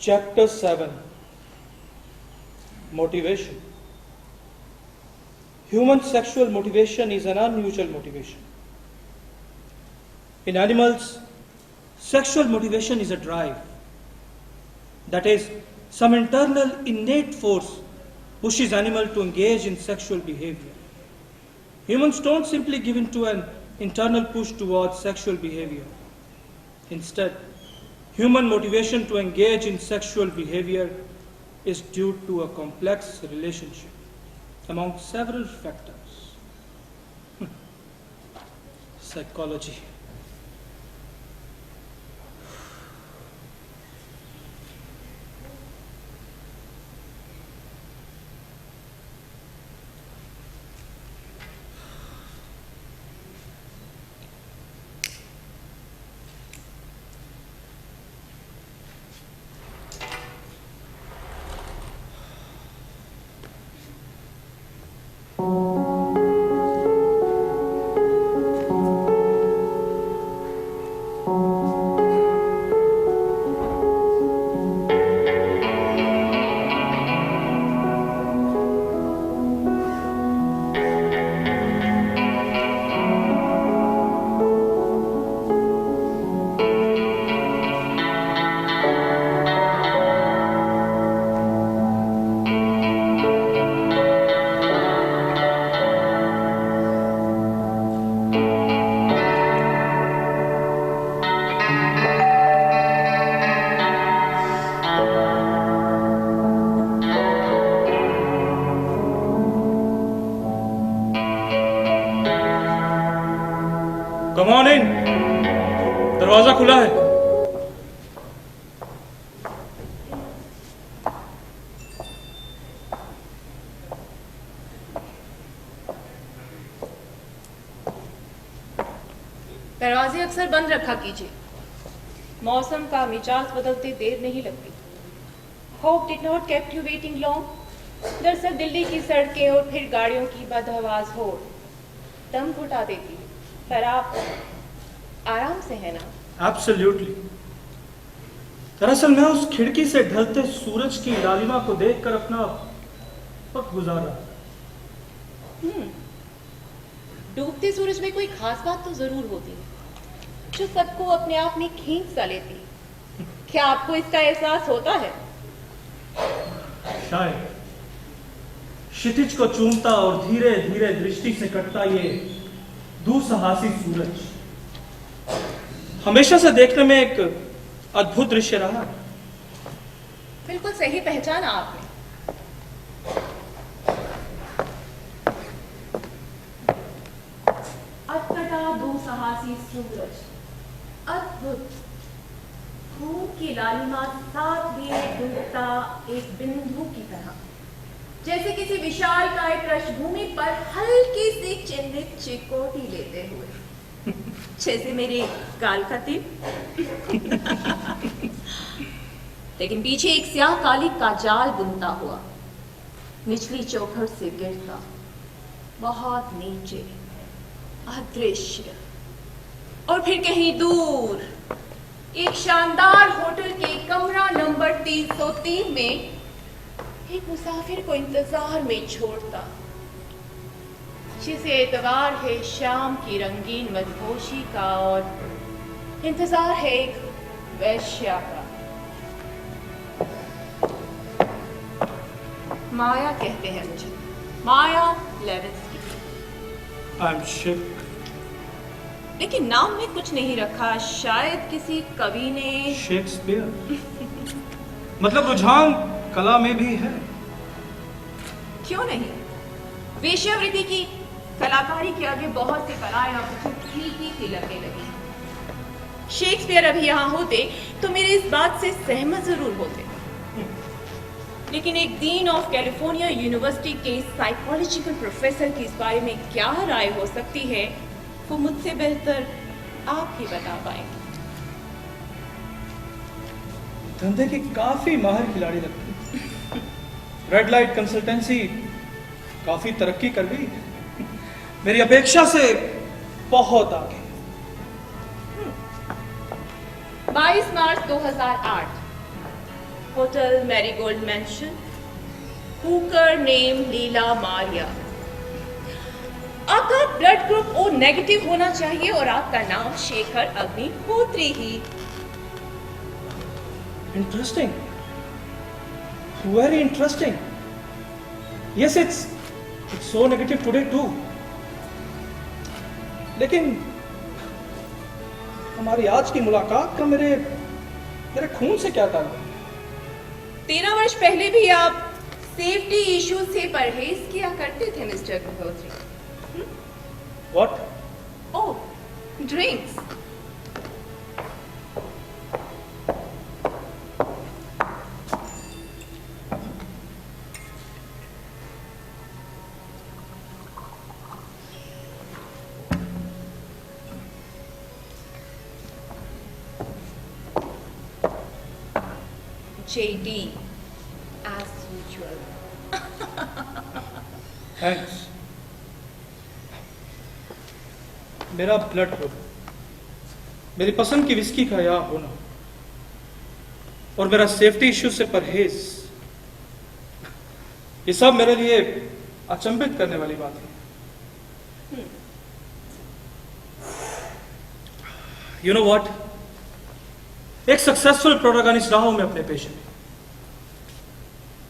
Chapter 7, Motivation. Human sexual motivation is an unusual motivation. In animals, sexual motivation is a drive. That is, some internal innate force pushes animal to engage in sexual behavior. Humans don't simply give in to an internal push towards sexual behavior. Instead, human motivation to engage in sexual behavior is due to a complex relationship among several factors. Psychology. Come on in. दरवाजा खुला है. दरवाजे अक्सर बंद रखा कीजिए. मौसम का मिजाज बदलते देर नहीं लगती. Hope did not kept you waiting long. दरअसल दिल्ली की सड़कें और फिर गाड़ियों की बदहवास हो दम घुटा देती है. पर आप आराम से है ना? Absolutely. दरअसल मैं उस खिड़की से ढलते सूरज की लालिमा को देखकर अपना वक्त गुजार रहा. डूबते सूरज में कोई खास बात तो जरूर होती है जो सबको अपने आप में खींच सा लेती है. क्या आपको इसका एहसास होता है? शायद क्षितिज को चूमता और धीरे धीरे दृष्टि से कटता ये दुस्साहसी सूरज हमेशा से देखने में एक अद्भुत दृश्य रहा. बिल्कुल सही पहचाना आपने. अटपटा दुस्साहसी सूरज, अद्भुत खून की लालिमा साथ लिए डूबता एक बिंदु की तरह, जैसे किसी विशालकाय पृष्ठभूमि पर हल्की सी चिन्हित चिकोटी लेते हुए. जैसे मेरे गाल का तिल. लेकिन पीछे एक स्याह काली का जाल बुनता हुआ, निचली चौखट से गिरता, बहुत नीचे, अदृश्य. और फिर कहीं दूर एक शानदार होटल के कमरा नंबर 303 में एक मुसाफिर को इंतजार में छोड़ता, जिसे एतवार है शाम की रंगीन मदहोशी का और इंतजार है एक वैश्या का. माया कहते हैं मुझे, माया लेविन्स्की. I'm shook. लेकिन नाम में कुछ नहीं रखा. शायद किसी कवि ने. शेक्सपियर. मतलब रुझान कला में भी है. क्यों नहीं? वेश्यावृत्ति की कलाकारी के आगे बहुत सी कलाएं अब फीकी सी लगने लगी. शेक्सपियर अभी यहाँ होते तो मेरे इस बात से सहमत जरूर होते. लेकिन एक डीन ऑफ कैलिफोर्निया यूनिवर्सिटी के साइकोलॉजिकल प्रोफेसर की इस बारे में क्या राय हो सकती है, वो मुझसे बेहतर आप ही बता पाएंगे. धंधे की काफी माहिर खिलाड़ी लगती. रेड लाइट कंसल्टेंसी काफी तरक्की कर गई. मेरी अपेक्षा से बहुत आगे. 22 March 2008 hotel Marigold mansion, hooker name Leela Maria. आपका ब्लड ग्रुप ओ नेगेटिव होना चाहिए और आपका नाम शेखर अग्निहोत्री ही। Interesting. Very interesting. Yes, it's so negative today too. लेकिन हमारी आज की मुलाकात का मेरे खून से क्या ताल्लुक? 13 वर्ष पहले भी आप सेफ्टी इश्यू से परहेज किया करते थे mister Agnihotri. What? Oh, drinks. JD, as usual. Thanks. मेरा ब्लड ग्रुप, मेरी पसंद की विस्की का यहाँ होना और मेरा सेफ्टी इश्यू से परहेज, ये सब मेरे लिए अचंभित करने वाली बात है। यू नो व्हाट, एक सक्सेसफुल प्रोटोगनिस्ट रहा हूं मैं अपने पेशे में।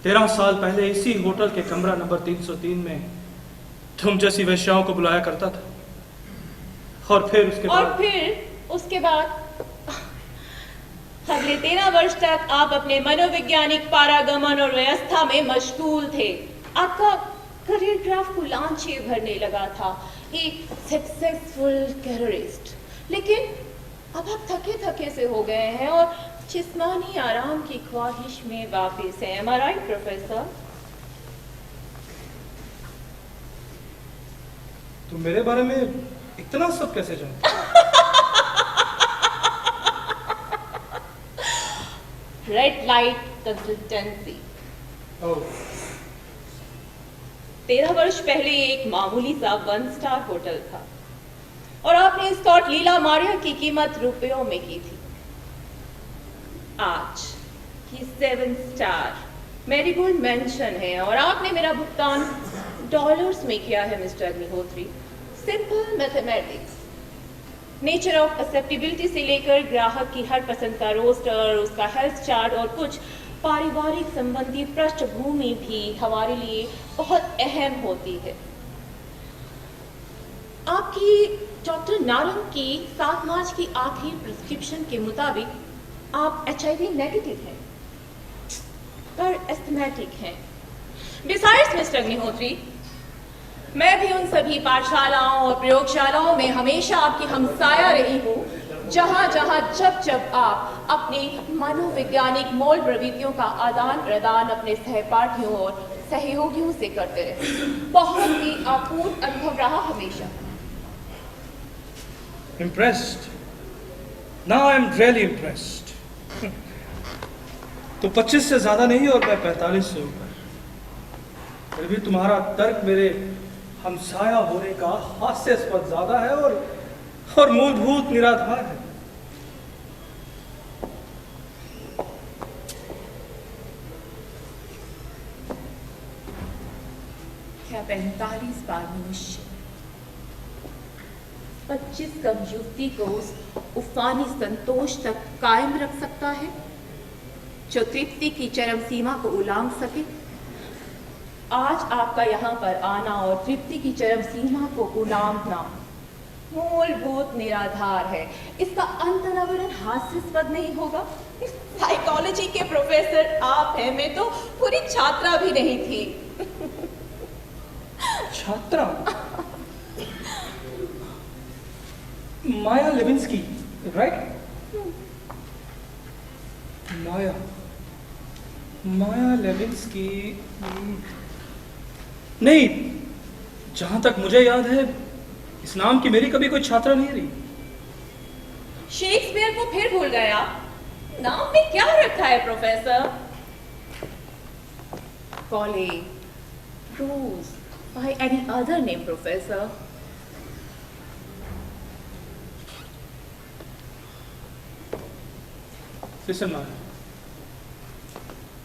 13 साल पहले इसी होटल के कमरा नंबर 303 में तुम जैसी वेश्याओं को बुलाया करता था, और फिर उसके बाद अगले 13 वर्ष तक आप अपने मनोवैज्ञानिक पारागमन और व्यवस्था में मशगूल थे। आपका करियर ग्राफ को लांछे भरने लगा था, एक सक्सेसफुल कैरियरिस्ट। लेकिन अब आप थके थके से हो गए हैं और जिस्मानी आराम की ख्वाहिश में वापिस हैं। Am I right, professor? तुम मेरे बारे में इतना सब कैसे जानते? Red light consultancy. ओह, 13 वर्ष पहले एक मामूली सा 1 स्टार होटल था और आपने स्कॉट लीला मारिया की कीमत रुपयों में की थी। आज ये 7 स्टार मैरीगोल्ड मैंशन है और आपने मेरा भुगतान डॉलर्स में किया है mister Agnihotri. Simple mathematics. Nature of acceptability से लेकर ग्राहक की हर पसंद का रोस्टर, उसका हेल्थ चार्ट और कुछ पारिवारिक संबंधी पृष्ठभूमि भी हमारे लिए बहुत अहम होती है। आपकी डॉक्टर नारंग की 7 मार्च की आखिरी प्रिस्क्रिप्शन के मुताबिक आप HIV नेगेटिव हैं, पर एस्थमेटिक हैं। बिसाइड्स मिस्टर अग्निहोत्री, मैं भी उन सभी पाठशालाओं और प्रयोगशालाओं में हमेशा आपकी हमसाया रही हूँ जहाँ जहाँ जब जब आप अपनी मनोवैज्ञानिक मूल प्रवृत्तियों का आदान प्रदान अपने सहपाठियों और सहयोगियों से करते रहे। बहुत ही अपूर्व अनुभव रहा हमेशा। impressed. Now I am really impressed. तो 25 से ज्यादा नहीं और मैं 45 से ऊपर, फिर भी तुम्हारा तर्क मेरे हमसाया होने का हास्यास्पद ज्यादा है और मूलभूत निराधार है। क्या 45 बार मनुष्य 25 कम युवती को उस उफानी संतोष तक कायम रख सकता है जो तृप्ति की चरम सीमा को उलांघ सके? आज आपका यहाँ पर आना और तृप्ति की चरम सीमा को उलांघना मूलभूत निराधार है। इसका अंतर्वरण हास्यास्पद नहीं होगा? साइकोलॉजी के प्रोफेसर आप हैं, मैं तो पूरी छात्रा भी नहीं थी। छात्रा? माया लेविन्स्की, राइट? माया लेविन्स्की। नहीं, जहां तक मुझे याद है इस नाम की मेरी कभी कोई छात्रा नहीं रही। शेक्सपियर को फिर भूल गया? नाम में क्या रखा है प्रोफेसर? कॉले, रोज, by any other name, Professor. Listen, Maya.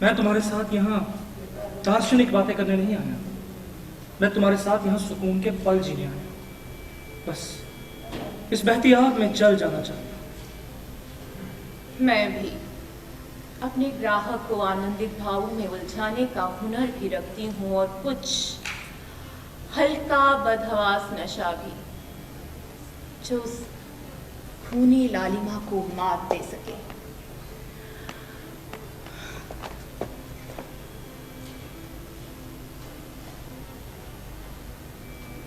मैं तुम्हारे साथ यहाँ दार्शनिक बातें करने नहीं आया, मैं तुम्हारे साथ यहाँ सुकून के पल जीने आया। बस इस बहती आग में जल जाना चाहता। मैं भी अपने ग्राहक को आनंदित भावों में उलझाने का हुनर भी रखती हूँ, और कुछ हल्का बदहवास नशा भी, जो उस खूनी लालिमा को मात दे सके।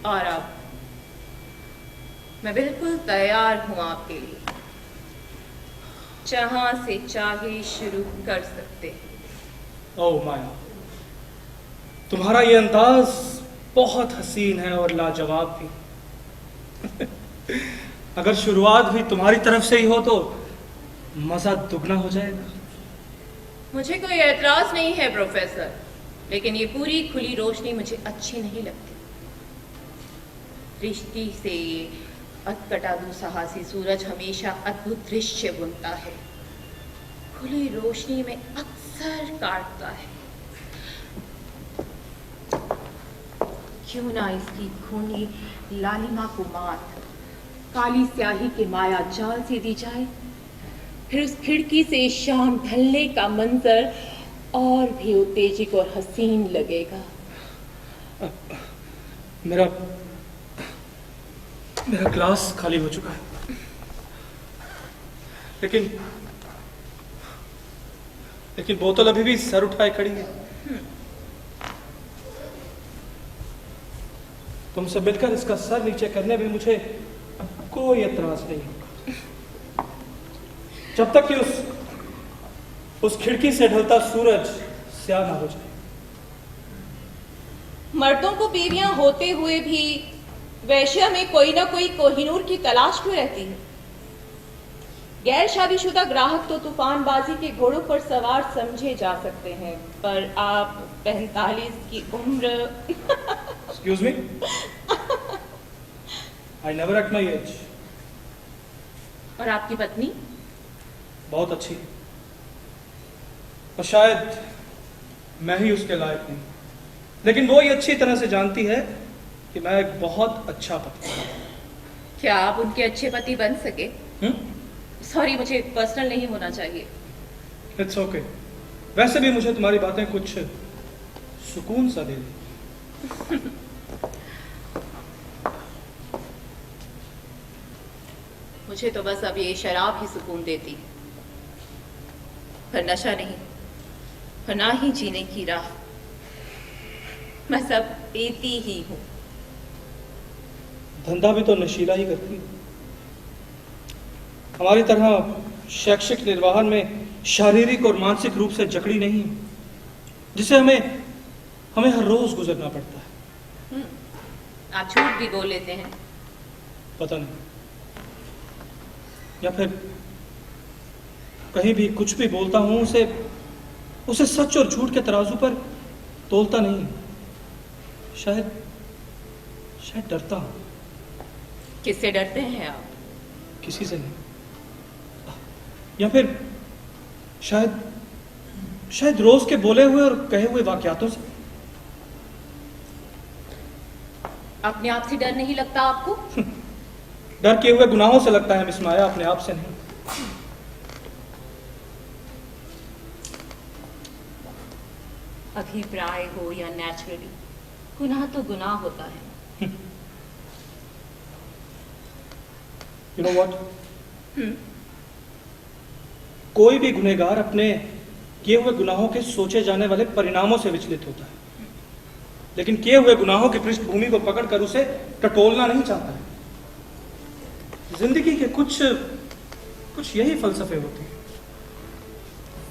और अब मैं बिल्कुल तैयार हूं आपके लिए, जहां से चाहे शुरू कर सकते हैं। ओह माया, तुम्हारा ये अंदाज बहुत हसीन है और लाजवाब भी। अगर शुरुआत भी तुम्हारी तरफ से ही हो तो मजा दुगना हो जाएगा। मुझे कोई एतराज नहीं है प्रोफेसर, लेकिन ये पूरी खुली रोशनी मुझे अच्छी नहीं लगती। दृष्टि से ये अटपटा दुस्साहसी सूरज हमेशा अद्भुत दृश्य बुनता है, खुली रोशनी में अक्सर काटता है। क्यों ना इसकी खूनी लालिमा को मात काली स्याही के माया जाल से दी जाए, फिर उस खिड़की से शाम ढलने का मंजर और भी उत्तेजित और हसीन लगेगा। मेरा ग्लास खाली हो चुका है, लेकिन बोतल अभी भी सर उठाए खड़ी है। तुमसे मिलकर इसका सर नीचे करने में मुझे कोई एतराज नहीं होगा, जब तक कि उस खिड़की से ढलता सूरज स्याह ना हो जाए। मर्दों को बीवियां होते हुए भी वैश्या में कोई ना कोई कोहिनूर की तलाश क्यों रहती है? गैर शादीशुदा ग्राहक तो तूफानबाजी के घोड़ों पर सवार समझे जा सकते हैं, पर आप 45 की उम्र। Excuse me? I never at my age. और आपकी पत्नी? बहुत अच्छी, और शायद मैं ही उसके लायक नहीं, लेकिन वो ये अच्छी तरह से जानती है कि मैं एक बहुत अच्छा पति हूं। क्या आप उनके अच्छे पति बन सके? सॉरी, मुझे पर्सनल नहीं होना चाहिए। It's okay. वैसे भी मुझे तुम्हारी बातें कुछ सुकून सा दे दी। मुझे तो बस अब ये शराब ही सुकून देती, पर नशा नहीं, और ना ही जीने की राह। मैं सब पीती ही हूँ। धंधा भी तो नशीला ही करती है। हमारी तरह शैक्षिक निर्वाहन में शारीरिक और मानसिक रूप से जकड़ी नहीं है, जिसे हमें हर रोज गुजरना पड़ता है। आप झूठ भी बोल लेते हैं। पता नहीं, या फिर कहीं भी कुछ भी बोलता हूं उसे सच और झूठ के तराजू पर तोलता नहीं। शायद डरता हूं। किससे डरते हैं आप? किसी से नहीं, या फिर शायद रोज के बोले हुए और कहे हुए वाकयातों से। अपने आप से डर नहीं लगता आपको? डर किए हुए गुनाहों से लगता है मिस माया, अपने आप से नहीं। अभिप्राय हो या नेचुरली, गुनाह तो गुनाह होता है। You know what? कोई भी गुनहगार अपने किए हुए गुनाहों के सोचे जाने वाले परिणामों से विचलित होता है, लेकिन किए हुए गुनाहों की पृष्ठभूमि को पकड़कर उसे टटोलना नहीं चाहता है। जिंदगी के कुछ यही फलसफे होते हैं।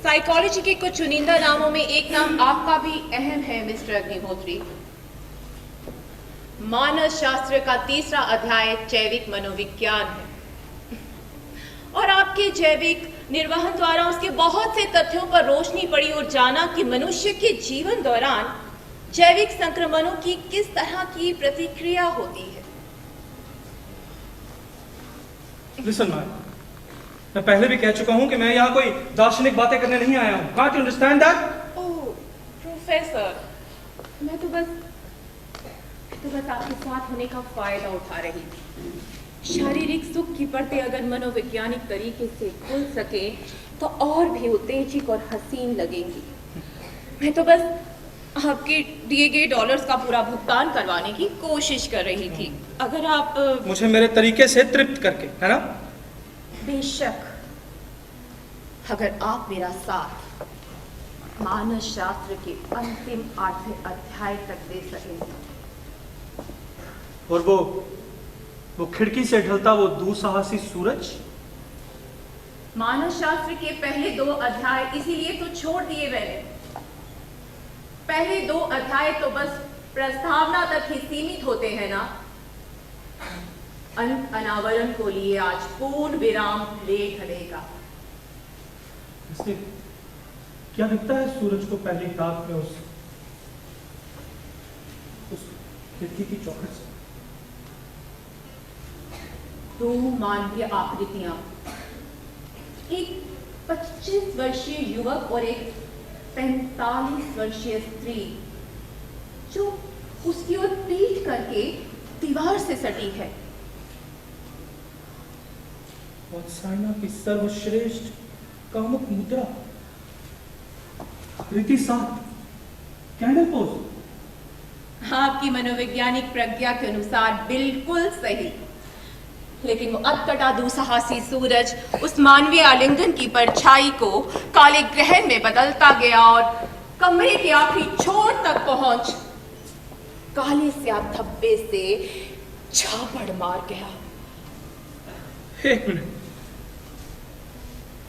साइकोलॉजी के कुछ चुनिंदा नामों में एक नाम आपका भी अहम है मिस्टर अग्निहोत्री। मानव शास्त्र का तीसरा अध्याय जैविक मनोविज्ञान है, और आपके जैविक निर्वहन द्वारा उसके बहुत से तथ्यों पर रोशनी पड़ी और जाना कि मनुष्य के जीवन दौरान जैविक संक्रमणों की किस तरह की प्रतिक्रिया होती है। लिसन माया, मैं पहले भी कह चुका हूं कि मैं यहाँ कोई दार्शनिक बातें करने नहीं आया हूं। Can't you understand that? Professor, मैं तो बस आपके साथ होने का फायदा उठा रही थी। शारीरिक सुख की परतें अगर मनोवैज्ञानिक तरीके से खुल सके तो और भी उत्तेजक और हसीन लगेंगी। मैं तो बस आपके दिए गए डॉलर्स का पूरा भुगतान करवाने की कोशिश कर रही थी। अगर आप मुझे मेरे तरीके से तृप्त करके, है ना? बेशक, अगर आप मेरा साथ मानस शास्त्र के अंतिम 8वें अध्याय तक दे सकें तो। और वो खिड़की से ढलता वो दुस्साहसी सूरज। मानस शास्त्र के पहले 2 अध्याय इसीलिए तो छोड़ दिए मैंने। पहले 2 अध्याय तो बस प्रस्तावना तक ही सीमित होते हैं ना। अंत अनावरण को लिए आज पूर्ण विराम ले ढलेगा। क्या दिखता है सूरज को पहली रात में उस खिड़की की चौखट से? 2 मानवीय आकृतियां, एक 25 वर्षीय युवक और एक 45 वर्षीय स्त्री, जो उसकी ओर पीठ करके दीवार से सटी है। वात्सायना की सर्वश्रेष्ठ कामुक मुद्रा, रीति 7, कैंडल पोज। आपकी मनोवैज्ञानिक प्रज्ञा के अनुसार बिल्कुल सही, लेकिन वो अटकटा दुस्साहसी सूरज उस मानवीय आलिंगन की परछाई को काले ग्रहण में बदलता गया और कमरे के आखिरी छोर तक पहुंच काले स्याह धब्बे से झापड़ मार गया। एक मिनट,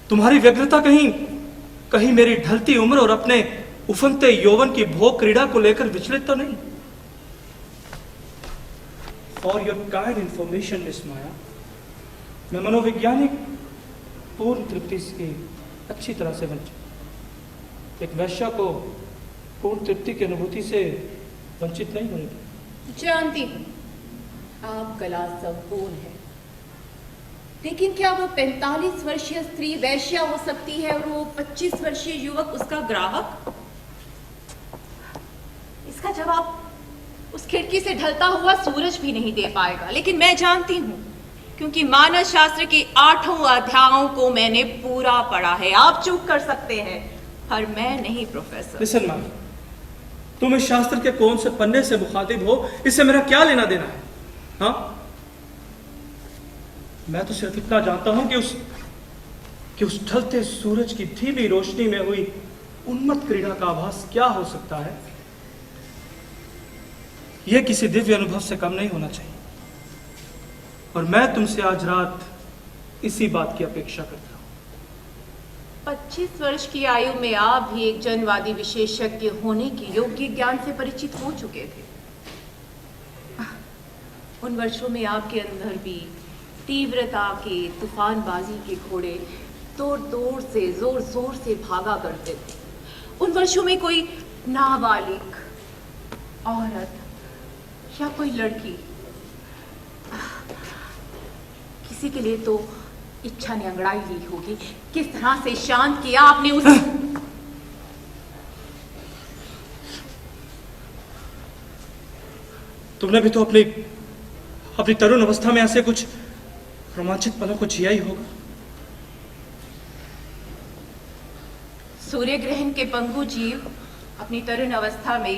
तुम्हारी व्यग्रता कहीं मेरी ढलती उम्र और अपने उफनते यौवन की भोग क्रीड़ा को लेकर विचलित तो नहीं? For your kind information miss Maya, मैं मनोवैज्ञानिक पूर्ण तृप्ति से अच्छी तरह से वंचित। एक वैश्या को पूर्ण तृप्ति की अनुभूति से वंचित नहीं होगी। जानती हूं आप कला संपूर्ण है, लेकिन क्या वो 45 वर्षीय स्त्री वैश्या हो सकती है और वो 25 वर्षीय युवक उसका ग्राहक? इसका जवाब उस खिड़की से ढलता हुआ सूरज भी नहीं दे पाएगा। लेकिन मैं जानती हूं, क्योंकि मानस शास्त्र के 8 अध्यायों को मैंने पूरा पढ़ा है। आप चूक कर सकते हैं पर मैं नहीं प्रोफेसर। लिसन मैम, तुम इस शास्त्र के कौन से पन्ने से मुखातिब हो, इससे मेरा क्या लेना देना है? हाँ, मैं तो सिर्फ इतना जानता हूं कि उस ढलते सूरज की धीमी रोशनी में हुई उन्मत्त क्रीड़ा का आभास क्या हो सकता है। यह किसी दिव्य अनुभव से कम नहीं होना चाहिए, और मैं तुमसे आज रात इसी बात की अपेक्षा करता हूं। 25 वर्ष की आयु में आप भी एक जनवादी विशेषज्ञ होने के योग्य ज्ञान से परिचित हो चुके थे। उन वर्षों में आपके अंदर भी तीव्रता के तूफानबाजी के घोड़े जोर जोर से भागा करते थे। उन वर्षों में कोई नाबालिग औरत या कोई लड़की, किसी के लिए तो इच्छा ने अंगड़ाई ली होगी। किस तरह से शांत किया आपने उस तुमने भी तो अपनी तरुण अवस्था में ऐसे कुछ रोमांचित पलों को जिया ही होगा। सूर्य ग्रहण के पंगु जीव अपनी तरुण अवस्था में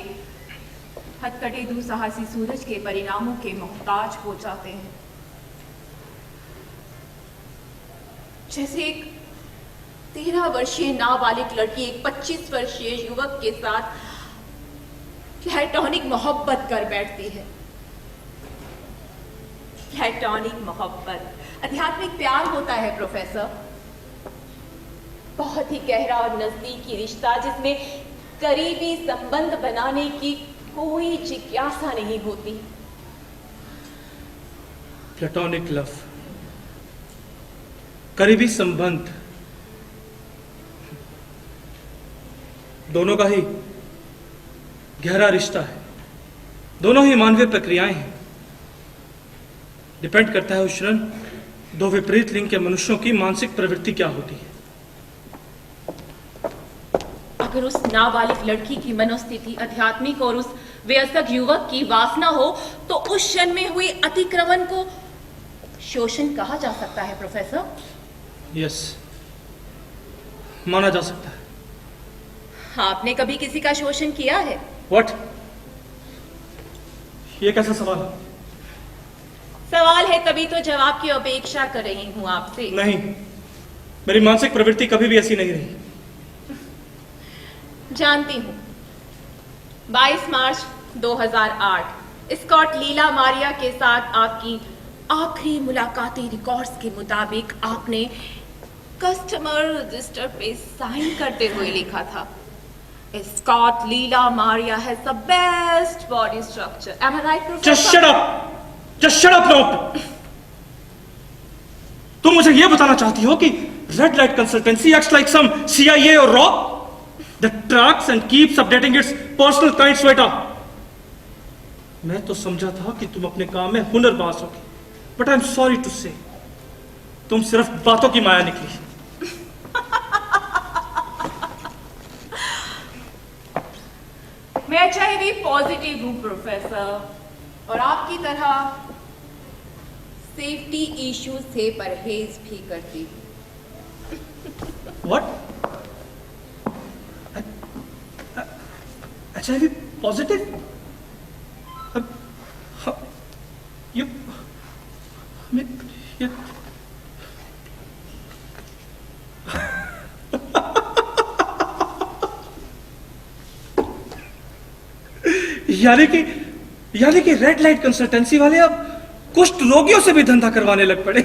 हथकटे दुस्साहसी सूरज के परिणामों के मोहताज हो जाते हैं। जैसे एक 13 वर्षीय नाबालिग लड़की एक 25 वर्षीय युवक के साथ प्लेटोनिक मोहब्बत कर बैठती है। प्लेटोनिक मोहब्बत आध्यात्मिक प्यार होता है प्रोफेसर, बहुत ही गहरा और नजदीकी रिश्ता जिसमें करीबी संबंध बनाने की कोई जिज्ञासा नहीं होती। प्लेटोनिक लव, करीबी संबंध, दोनों का ही गहरा रिश्ता है, दोनों ही मानवीय प्रक्रियाएं हैं। डिपेंड करता है उस क्षण दो विपरीत लिंग के मनुष्यों की मानसिक प्रवृत्ति क्या होती है। अगर अगर उस नाबालिग लड़की की मनोस्थिति आध्यात्मिक और उस वयस्क युवक की वासना हो तो उस क्षण में हुए अतिक्रमण को शोषण कहा जा सकता है प्रोफेसर। यस, माना जा सकता है। आपने कभी किसी का शोषण किया है? व्हाट? ये कैसा सवाल है? सवाल है तभी तो जवाब की अपेक्षा कर रही हूं आपसे। नहीं, मेरी मानसिक प्रवृत्ति कभी भी ऐसी नहीं रही। जानती हूं। 22 मार्च 2008 स्कॉट लीला मारिया के साथ आपकी आखिरी मुलाकाती रिकॉर्ड्स के मुताबिक आपने कस्टमर रजिस्टर पे साइन करते हुए लिखा था, Scott Leela Maria has the best body structure. Am I right professor? Just shut up! Just shut up now! तुम मुझे यह बताना चाहती हो कि red light consultancy acts like some CIA or RAW that tracks and keeps updating its personal clients data. मैं तो समझा था कि तुम अपने काम में हुनरबाज होगी, but I'm sorry to say, तुम सिर्फ बातों की माया निकली। मैं HIV पॉजिटिव हूं प्रोफेसर, और आपकी तरह सेफ्टी इश्यूज से परहेज भी करती हूं। What? HIV positive? You? यानी कि रेड लाइट कंसल्टेंसी वाले अब कुष्ठ रोगियों से भी धंधा करवाने लग पड़े।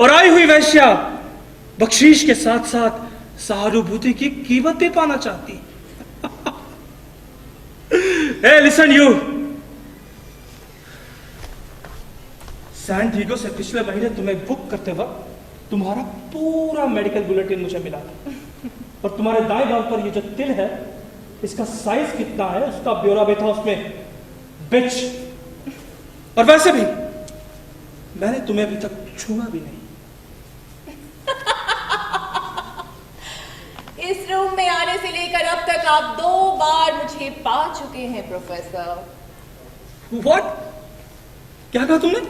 और आई हुई वैश्या बख्शीश के साथ साथ सहानुभूति की कीमत भी पाना चाहती। Hey, listen you! San Diego से पिछले महीने तुम्हें बुक करते वक्त तुम्हारा पूरा मेडिकल बुलेटिन मुझे मिला था, और तुम्हारे दाएं गाल पर ये जो तिल है, इसका साइज कितना है उसका ब्यौरा भी था उसमें, बिच। और वैसे भी मैंने तुम्हें अभी तक छुआ भी नहीं। इस रूम में आने से लेकर अब तक आप 2 बार मुझे पा चुके हैं प्रोफेसर। What? क्या कहा तुमने?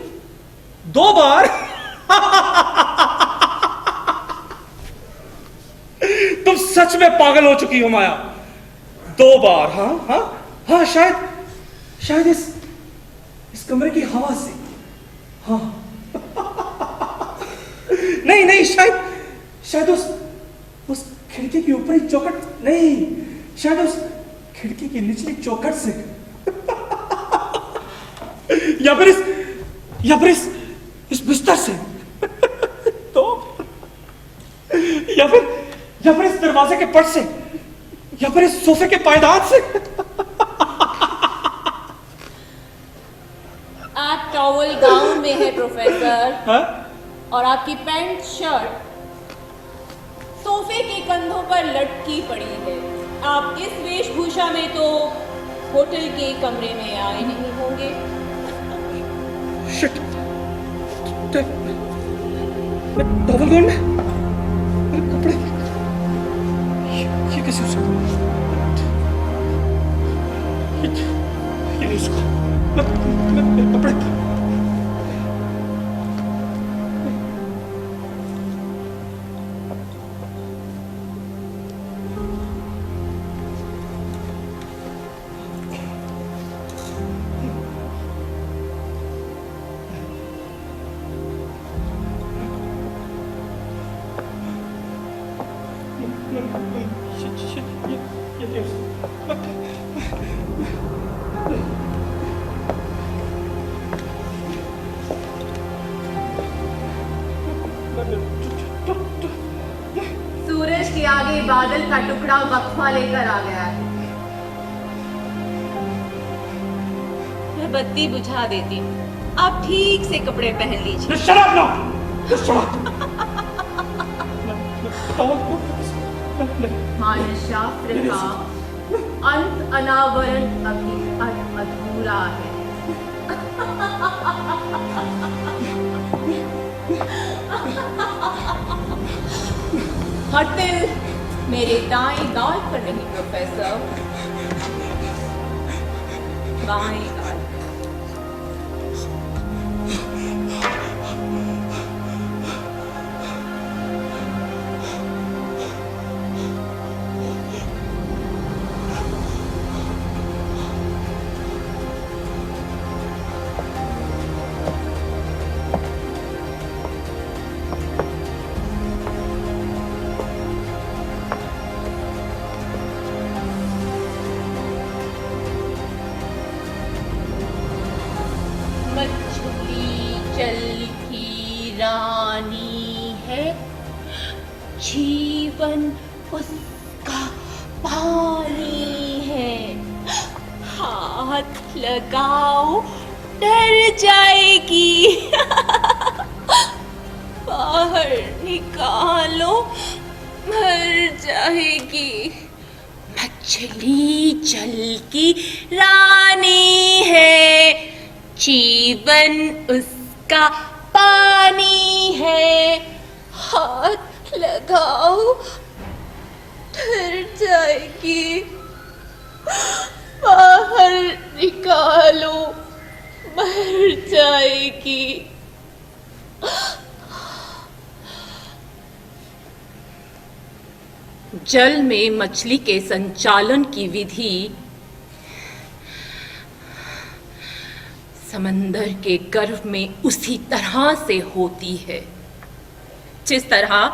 2 बार? तुम सच में पागल हो चुकी हो माया। 2 बार? हाँ, शायद इस कमरे की हवा से। हाँ। नहीं, शायद उस खिड़की की ऊपरी चौखट नहीं, शायद उस खिड़की की निचली चौखट से, या फिर इस बिस्तर से, तो या फिर इस दरवाजे के पट से, या फिर इस सोफे के पायदान से। आप टॉवल गाउन में है प्रोफेसर। हाँ? और आपकी पैंट शर्ट सोफे के कंधों पर लटकी पड़ी है। आप इस वेशभूषा में तो होटल के कमरे में आए नहीं होंगे। शिट! टॉवल गाउन में मेरे कपड़े, ये कैसे हो सकता है? ये नहीं उसको, मेरे कपड़े। सूरज के आगे बादल का टुकड़ा वक्फा लेकर आ गया है। मैं बत्ती बुझा देती हूँ, आप ठीक से कपड़े पहन लीजिए। Shut up now! Shut up! मानसशास्त्र का अंत अनावरण अभी अधूरा है। होटल मेरे दाएं गाल पर नहीं प्रोफेसर, बाएं गाल। जल की रानी है, जीवन उसका पानी है। हाथ लगाओ डर जाएगी, बाहर निकालो मर जाएगी। मछली जल की रानी है, जीवन उसका पानी है। हाथ लगाओ डर जाएगी, बाहर निकालो मर जाएगी। जल में मछली के संचालन की विधि समंदर के गर्भ में उसी तरह से होती है जिस तरह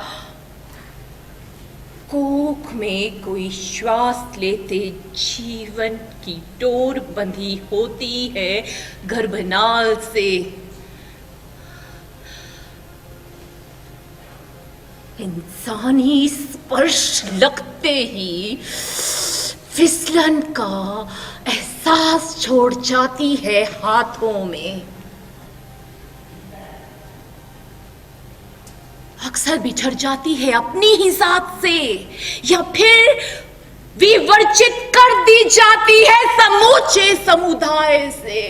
कोख में कोई श्वास लेते जीवन की डोर बंधी होती है गर्भनाल से। इंसानी स्पर्श लगते ही फिसलन का एहसास छोड़ जाती है हाथों में। अक्सर बिछड़ जाती है अपनी ही साथ से, या फिर विवर्जित कर दी जाती है समूचे समुदाय से।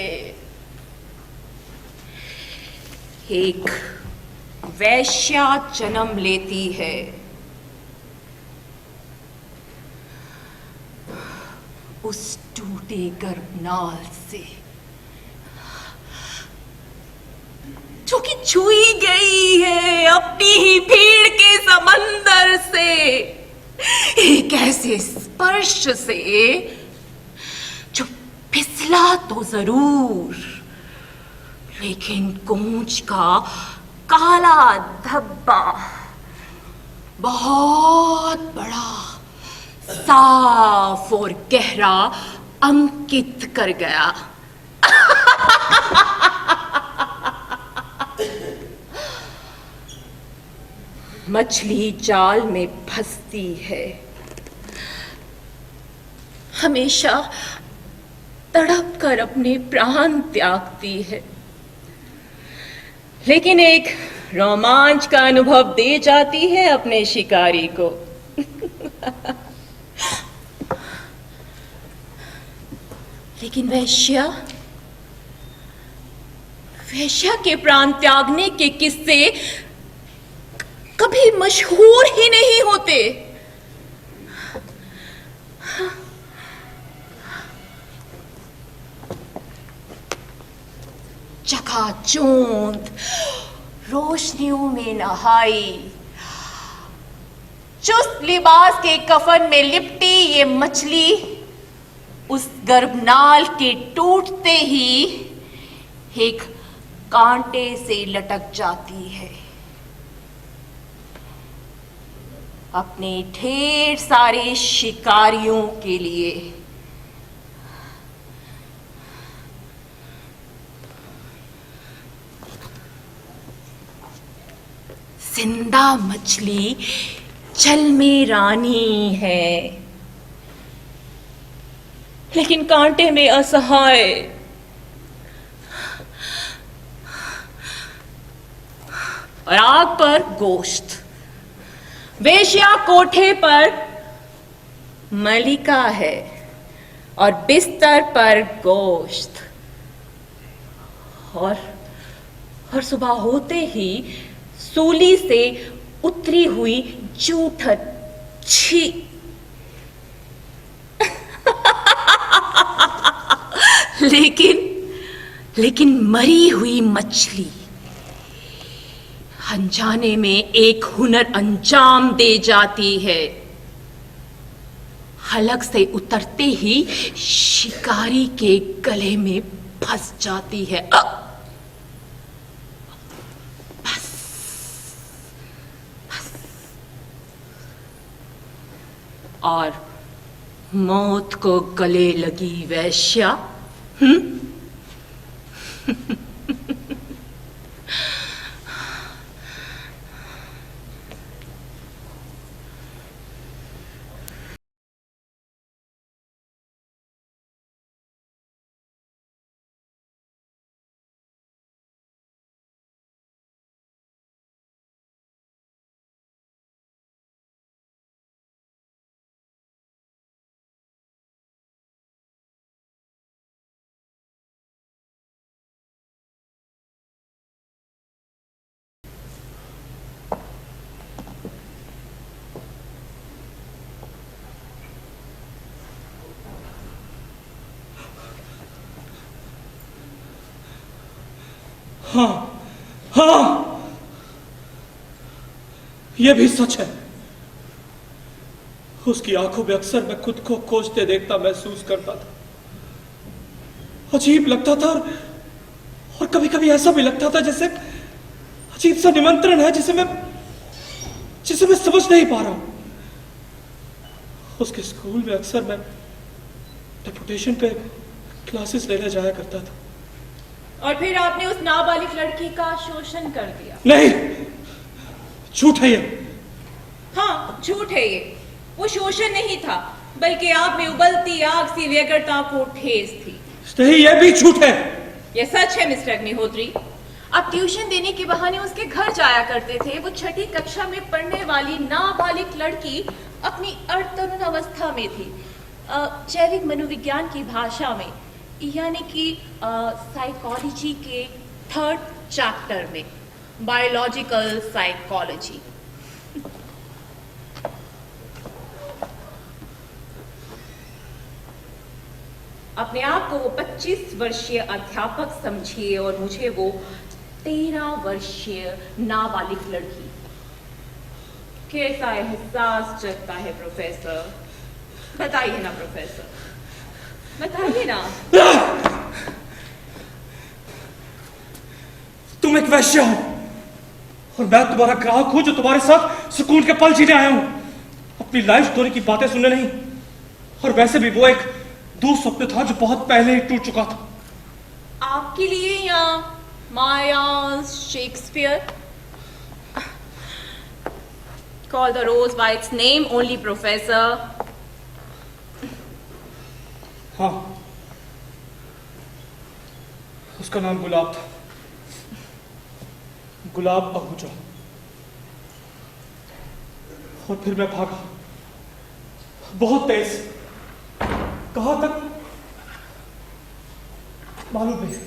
एक वैश्या जन्म लेती है, उस टूटे गर्भनाल से जो कि छुई गई है अपनी ही भीड़ के समंदर से। एक ऐसे स्पर्श से जो फिसला तो जरूर, लेकिन गूंज का काला धब्बा बहुत बड़ा, साफ और गहरा अंकित कर गया। मछली जाल में फंसती है, हमेशा तड़प कर अपने प्राण त्यागती है, लेकिन एक रोमांच का अनुभव दे जाती है अपने शिकारी को। लेकिन वैश्या के प्राण त्यागने के किस्से कभी मशहूर ही नहीं होते। चकाचौंध रोशनियों में नहाई, चुस्त लिबास के कफन में लिपटी ये मछली उस गर्भनाल के टूटते ही एक कांटे से लटक जाती है। अपने ढेर सारे शिकारियों के लिए जिंदा मछली जल में रानी है, लेकिन कांटे में असहाय। और आग पर गोश्त, वेश्या कोठे पर मलिका है और बिस्तर पर गोश्त। और सुबह होते ही सूली से उतरी हुई जूठन छी। लेकिन मरी हुई मछली अनजाने में एक हुनर अंजाम दे जाती है। हलक से उतरते ही शिकारी के गले में फंस जाती है। बस, बस। और मौत को गले लगी वैश्या। हाँ, हाँ, यह भी सच है। उसकी आंखों में अक्सर मैं खुद को खोजते देखता महसूस करता था। अजीब लगता था और कभी कभी ऐसा भी लगता था जैसे अजीब सा निमंत्रण है जिसे मैं समझ नहीं पा रहा हूं। उसके स्कूल में अक्सर मैं डेपुटेशन पे क्लासेस लेने जाया करता था। और फिर आपने उस नाबालिग लड़की का शोषण कर दिया। नहीं, झूठ है ये। हाँ, झूठ है ये। वो शोषण नहीं था, बल्कि आप में उबलती आग सी व्यग्रता को ठेस थी। नहीं, ये भी झूठ है। ये सच है मिस्टर अग्निहोत्री। आप ट्यूशन देने के बहाने उसके घर जाया करते थे। वो छठी कक्षा में पढ़ने वाली नाबालिग लड़की अपनी अर्धतरुण अवस्था में थी। जैविक मनोविज्ञान की भाषा में, यानी कि साइकोलॉजी के 3rd चैप्टर में, बायोलॉजिकल साइकोलॉजी। अपने आप को वो 25 वर्षीय अध्यापक समझिए और मुझे वो 13 वर्षीय नाबालिग लड़की। कैसा एहसास जगता है प्रोफेसर? बताइए ना प्रोफेसर, बताइए ना। तुम एक वैश्य हो और मैं तुम्हारा ग्राहक हूं जो तुम्हारे साथ सुकून के पल जीने आया हूं, अपनी लाइफ स्टोरी की बातें सुनने नहीं। और वैसे भी वो एक दूर स्वप्न था जो बहुत पहले ही टूट चुका था। आपके लिए या मायास Shakespeare? Call the rose by its name only, professor. हाँ, उसका नाम गुलाब था, गुलाब आहूजा। और फिर मैं भागा, बहुत तेज। कहां तक मालूम नहीं।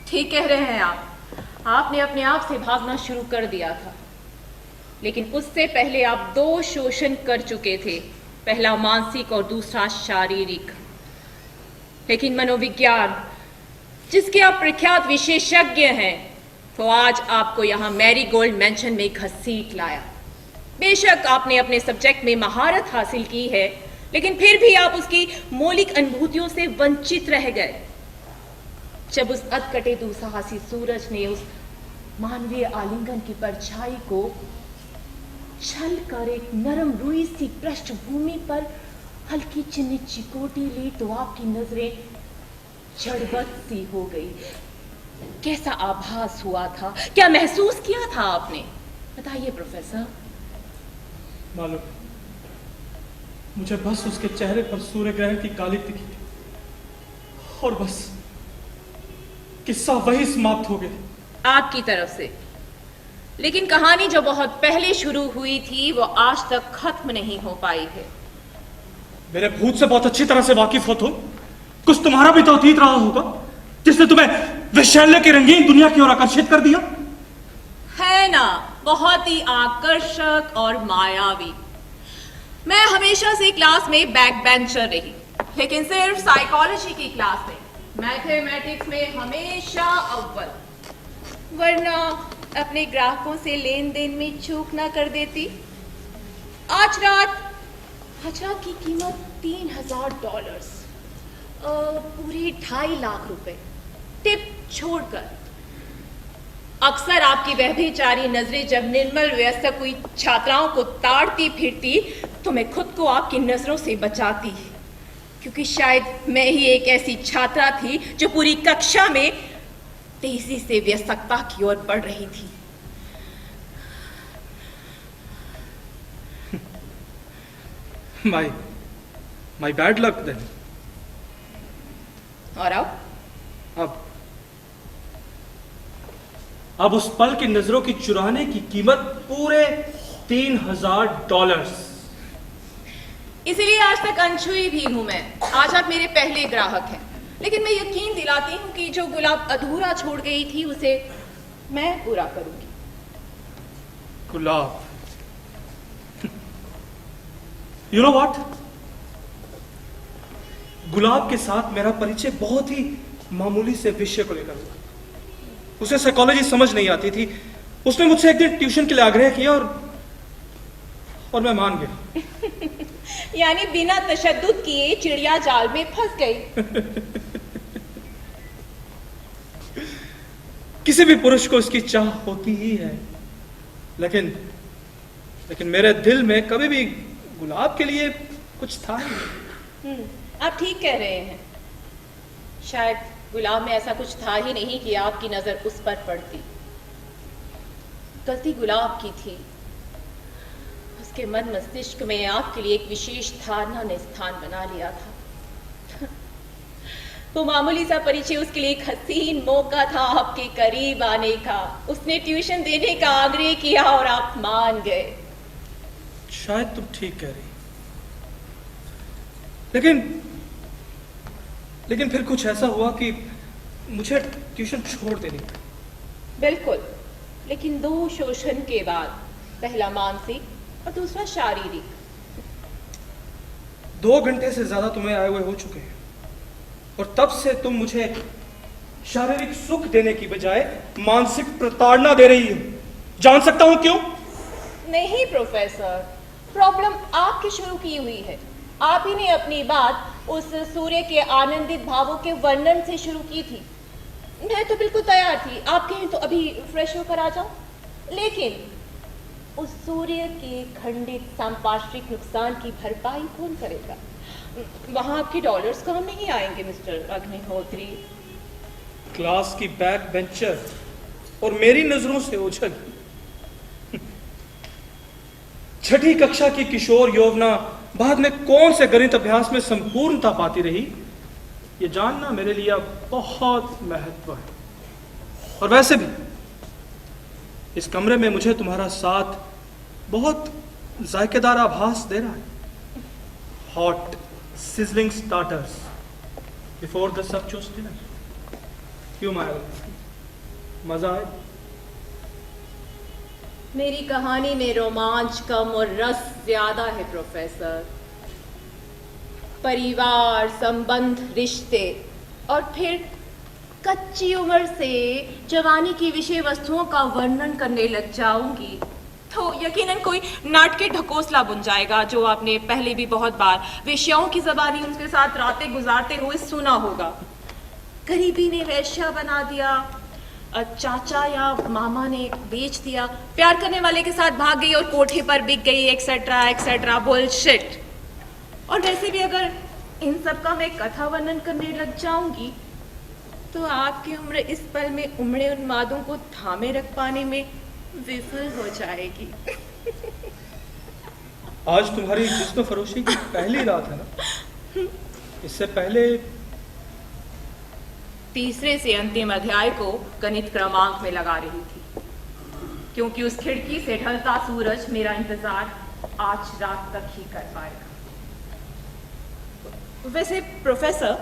ठीक कह रहे हैं आप। आपने अपने आप से भागना शुरू कर दिया था, लेकिन उससे पहले आप 2 शोषण कर चुके थे, पहला मानसिक और दूसरा शारीरिक। लेकिन मनोविज्ञान, जिसके आप प्रख्यात विशेषज्ञ हैं, तो आज आपको यहां मैरीगोल्ड मेंशन में घसीट लाया। बेशक आपने अपने सब्जेक्ट में महारत हासिल की है, लेकिन फिर भी आप उसकी मौलिक अनुभूतियों से वंचित रह गए। जब उस अधकटे दुस्साहसी सूरज ने उस मानवीय आलिंगन की परछाई को छल कर एक नरम रुई सी पृष्ठभूमि पर हल्की चिन्ह चिकोटी ली, तो आपकी नजरें जड़बत सी हो गई। कैसा आभास हुआ था? क्या महसूस किया था आपने? बताइए प्रोफेसर। मालूम, मुझे बस उसके चेहरे पर सूर्य ग्रहण की कालिक दिखी थी और बस किस्सा वही समाप्त हो गया आपकी तरफ से। लेकिन कहानी जो बहुत पहले शुरू हुई थी वो आज तक खत्म नहीं हो पाई है। मेरे भूत से बहुत अच्छी तरह से वाकिफ हो तुम। कुछ तुम्हारा भी तो अतीत रहा होगा जिसने तुम्हें विशैल्य की रंगीन दुनिया की ओर आकर्षित कर दिया। है ना, बहुत ही आकर्षक और मायावी। मैं हमेशा से क्लास में बैक बेंचर रही, लेकिन सिर्फ साइकोलॉजी की क्लास में, मैथमेटिक्स में हमेशा अव्वल, वरना अपने ग्राहकों से लेन देन में चूक ना कर देती। आज रात हजरा की कीमत $3000, पूरे 2.5 लाख रुपए टिप छोड़कर। अक्सर आपकी व्यभिचारी नजरें जब निर्मल वयस्क हुई छात्राओं को ताड़ती फिरती तो मैं खुद को आपकी नजरों से बचाती, क्योंकि शायद मैं ही एक ऐसी छात्रा थी जो पूरी कक्षा में तेजी से व्यस्तता की ओर बढ़ रही थी। My bad luck then. और अब उस पल की नजरों की चुराने की कीमत पूरे $3000। इसीलिए आज तक अनछुई भी हूं मैं। आज आप मेरे पहले ग्राहक हैं, लेकिन मैं यकीन दिलाती हूं कि जो गुलाब अधूरा छोड़ गई थी उसे मैं पूरा करूंगी। गुलाब, you know what? गुलाब के साथ मेरा परिचय बहुत ही मामूली से विषय को लेकर हुआ। उसे साइकोलॉजी समझ नहीं आती थी। उसने मुझसे एक दिन ट्यूशन के लिए आग्रह किया और मैं मान गया। यानी बिना तशद्दुद किए चिड़िया जाल में फंस गई। किसी भी पुरुष को इसकी चाह होती ही है, लेकिन मेरे दिल में कभी भी गुलाब के लिए कुछ था ही नहीं। आप ठीक कह रहे हैं। शायद गुलाब में ऐसा कुछ था ही नहीं कि आपकी नजर उस पर पड़ती। गलती गुलाब की थी। उसके मन मस्तिष्क में आपके लिए एक विशेष धारणा ने स्थान बना लिया था। वो मामूली सा परिचय उसके लिए एक हसीन मौका था आपके करीब आने का। उसने ट्यूशन देने का आग्रह किया और आप मान गए। शायद तुम ठीक कह रही, लेकिन फिर कुछ ऐसा हुआ कि मुझे ट्यूशन छोड़ देनी पड़ी। बिल्कुल, लेकिन 2 शोषण के बाद, पहला मानसिक और दूसरा शारीरिक। 2 घंटे से ज्यादा तुम्हें आए हुए हो चुके हैं और तब से तुम मुझे शारीरिक सुख देने की बजाय मानसिक प्रताड़ना दे रही हो। जान सकता हूं क्यों? नहीं प्रोफेसर, प्रॉब्लम आपकी शुरू की हुई है। आप ही ने अपनी बात उस सूर्य के आनंदित भावों के वर्णन से शुरू की थी। मैं तो बिल्कुल तैयार थी, आप कहें तो अभी फ्रेश होकर आ जाऊं, लेकिन उस सूर्य के खंडित सांपार्श्विक नुकसान की भरपाई कौन करेगा? वहां आपके डॉलर्स काम नहीं आएंगे मिस्टर अग्निहोत्री। क्लास की बैक बेंचर और मेरी नजरों से ओझल, छठी कक्षा की किशोर यौवना बाद में कौन से गणित अभ्यास में संपूर्णता पाती रही, ये जानना मेरे लिए अब बहुत महत्व है। और वैसे भी इस कमरे में मुझे तुम्हारा साथ बहुत जायकेदार आभास दे रहा है। Hot sizzling starters before the सक्चोस डिनर। क्यों माया, मजा आए? मेरी कहानी में रोमांच कम और रस ज्यादा है प्रोफेसर। परिवार, संबंध, रिश्ते और फिर कच्ची उम्र से जवानी की विषय वस्तुओं का वर्णन करने लग जाऊंगी तो यकीनन कोई नाटके ढकोसला बुन जाएगा, जो आपने पहले भी बहुत बार विषयों की ज़बानी उनके साथ रातें गुजारते हुए सुना होगा। गरीबी ने वैश्या बना दिया, चाचा या मामा ने बेच दिया, प्यार करने वाले के साथ भाग गई और कोठे पर बिक गई, एक्सेट्रा एक्सेट्रा बुलशिट। और वैसे भी अगर इन सब का मैं कथा वर्णन करने लग जाऊंगी तो आपकी उम्र इस पल में उमड़े उन्मादों को थामे रख पाने में विफल हो जाएगी। आज तुम्हारी जिस्म फरोशी की पहली रात है ना? इससे पहले तीसरे से अंतिम अध्याय को गणित क्रमांक में लगा रही थी, क्योंकि उस खिड़की से ढलता सूरज मेरा इंतजार आज रात तक ही कर पाएगा। वैसे प्रोफेसर,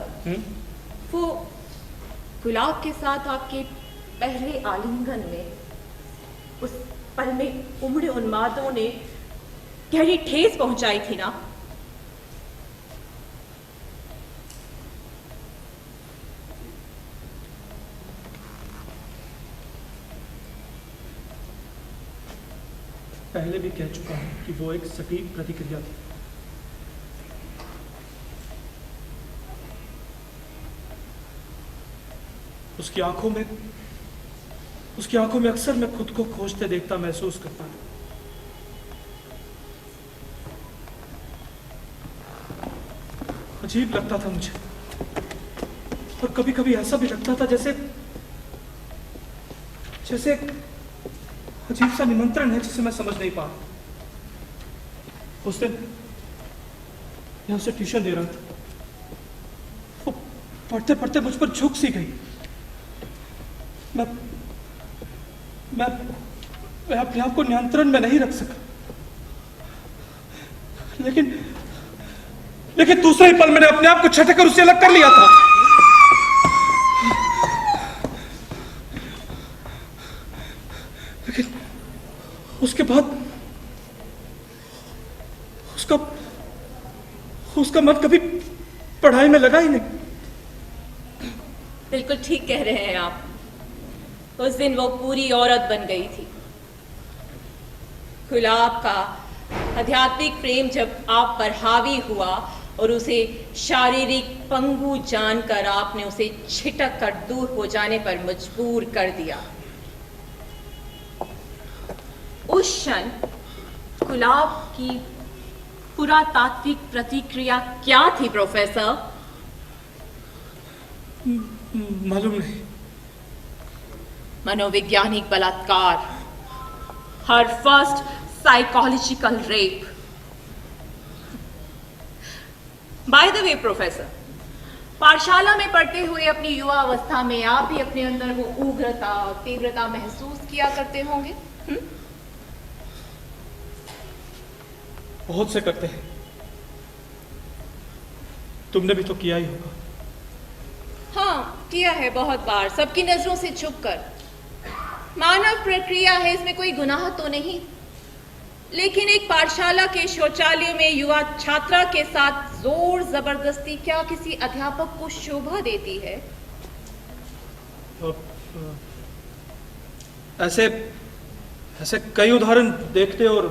वो गुलाब के साथ आपके पहले आलिंगन में उस पल में उमड़े उन्मादों ने गहरी ठेस पहुंचाई थी ना। पहले भी कह चुका हूं कि वो एक सटीक प्रतिक्रिया थी। उसकी आंखों में अक्सर मैं खुद को खोजते देखता महसूस करता था। अजीब लगता था मुझे, और कभी कभी ऐसा भी लगता था जैसे जैसे अजीब सा निमंत्रण है जिसे मैं समझ नहीं पा रहा। उस दिन मैं उसे ट्यूशन दे रहा था। वो पढ़ते पढ़ते मुझ पर झुक सी गई। मैं मैं मैं अपने आप को नियंत्रण में नहीं रख सका। लेकिन दूसरे ही पल मैंने अपने आप को छटक कर उससे अलग कर लिया था। लेकिन उसके बाद उसका मन कभी पढ़ाई में लगा ही नहीं। बिल्कुल ठीक कह रहे हैं आप। उस दिन वो पूरी औरत बन गई थी। गुलाब का आध्यात्मिक प्रेम जब आप पर हावी हुआ और उसे शारीरिक पंगु जानकर आपने उसे छिटक कर दूर हो जाने पर मजबूर कर दिया। उस क्षण गुलाब की पुरातात्विक प्रतिक्रिया क्या थी प्रोफेसर? मालूम नहीं। मनोवैज्ञानिक बलात्कार, her first psychological rape. By the way professor, पाठशाला में पढ़ते हुए अपनी युवा अवस्था में आप भी अपने अंदर वो उग्रता और तीव्रता महसूस किया करते होंगे? बहुत से करते हैं। तुमने भी तो किया ही होगा। हाँ, किया है बहुत बार, सबकी नजरों से छुपकर। मानव प्रक्रिया है, इसमें कोई गुनाह तो नहीं। लेकिन एक पाठशाला के शौचालय में युवा छात्रा के साथ जोर जबरदस्ती क्या किसी अध्यापक को शोभा देती है? ऐसे ऐसे कई उदाहरण देखते और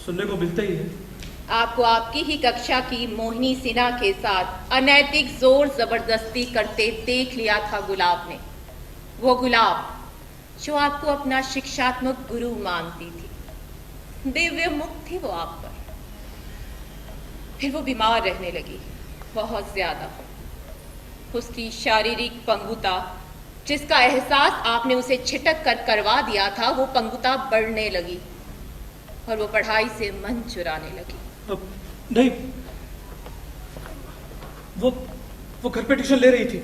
सुनने को मिलते ही हैं। आपको आपकी ही कक्षा की मोहिनी सिन्हा के साथ अनैतिक जोर जबरदस्ती करते देख लिया था गुलाब ने। वो गुलाब जो आपको अपना शिक्षात्मक गुरु मानती थी। दिव्य मुक्त थी वो आप पर। फिर वो बीमार रहने लगी, बहुत ज्यादा। उसकी शारीरिक पंगुता, जिसका एहसास आपने उसे छिटक कर करवा दिया था, वो पंगुता बढ़ने लगी और वो पढ़ाई से मन चुराने लगी। नहीं, वो घर पे ट्यूशन ले रही थी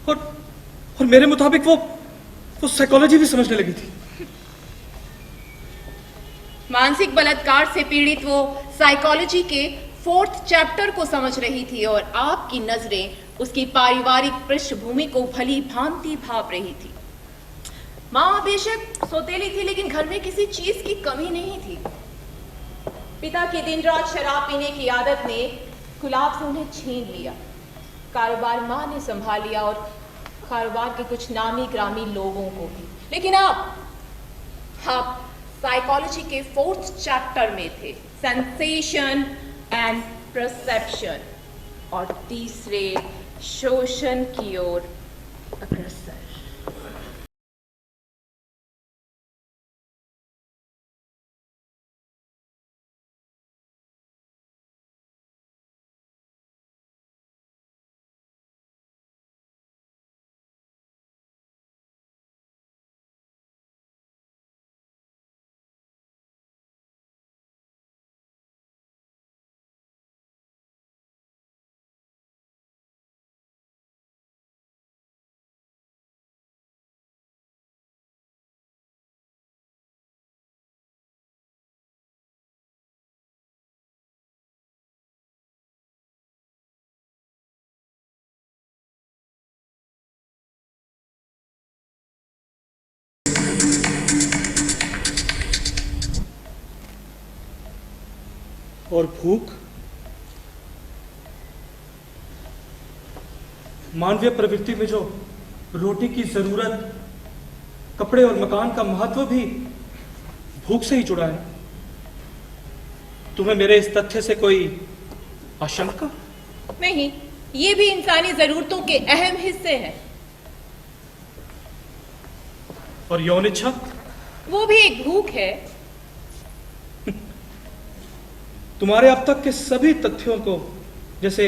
और मेरे मुताबिक वो साइकोलॉजी भी समझने लगी थी। मानसिक बलात्कार से पीड़ित वो साइकोलॉजी के 4th चैप्टर को समझ रही थी और आपकी नजरें उसकी पारिवारिक पृष्ठभूमि को भली भांति भाप रही थी। माँ बेशक सौतेली थी, लेकिन घर में किसी चीज की कमी नहीं थी। पिता की दिन रात शराब पीने की आदत ने गुलाब से उन्हें छीन लिया। कारोबार माँ ने संभाल लिया और कारोबार के कुछ नामी ग्रामी लोगों को भी। लेकिन आप साइकोलॉजी के 4th चैप्टर में थे, सेंसेशन एंड परसेप्शन, और तीसरे शोषण की ओर अग्रसर। और भूख? मानवीय प्रवृत्ति में जो रोटी की जरूरत, कपड़े और मकान का महत्व भी भूख से ही जुड़ा है। तुम्हें मेरे इस तथ्य से कोई आशंका? नहीं, ये भी इंसानी जरूरतों के अहम हिस्से हैं। और यौन इच्छा? वो भी एक भूख है। तुम्हारे अब तक के सभी तथ्यों को, जैसे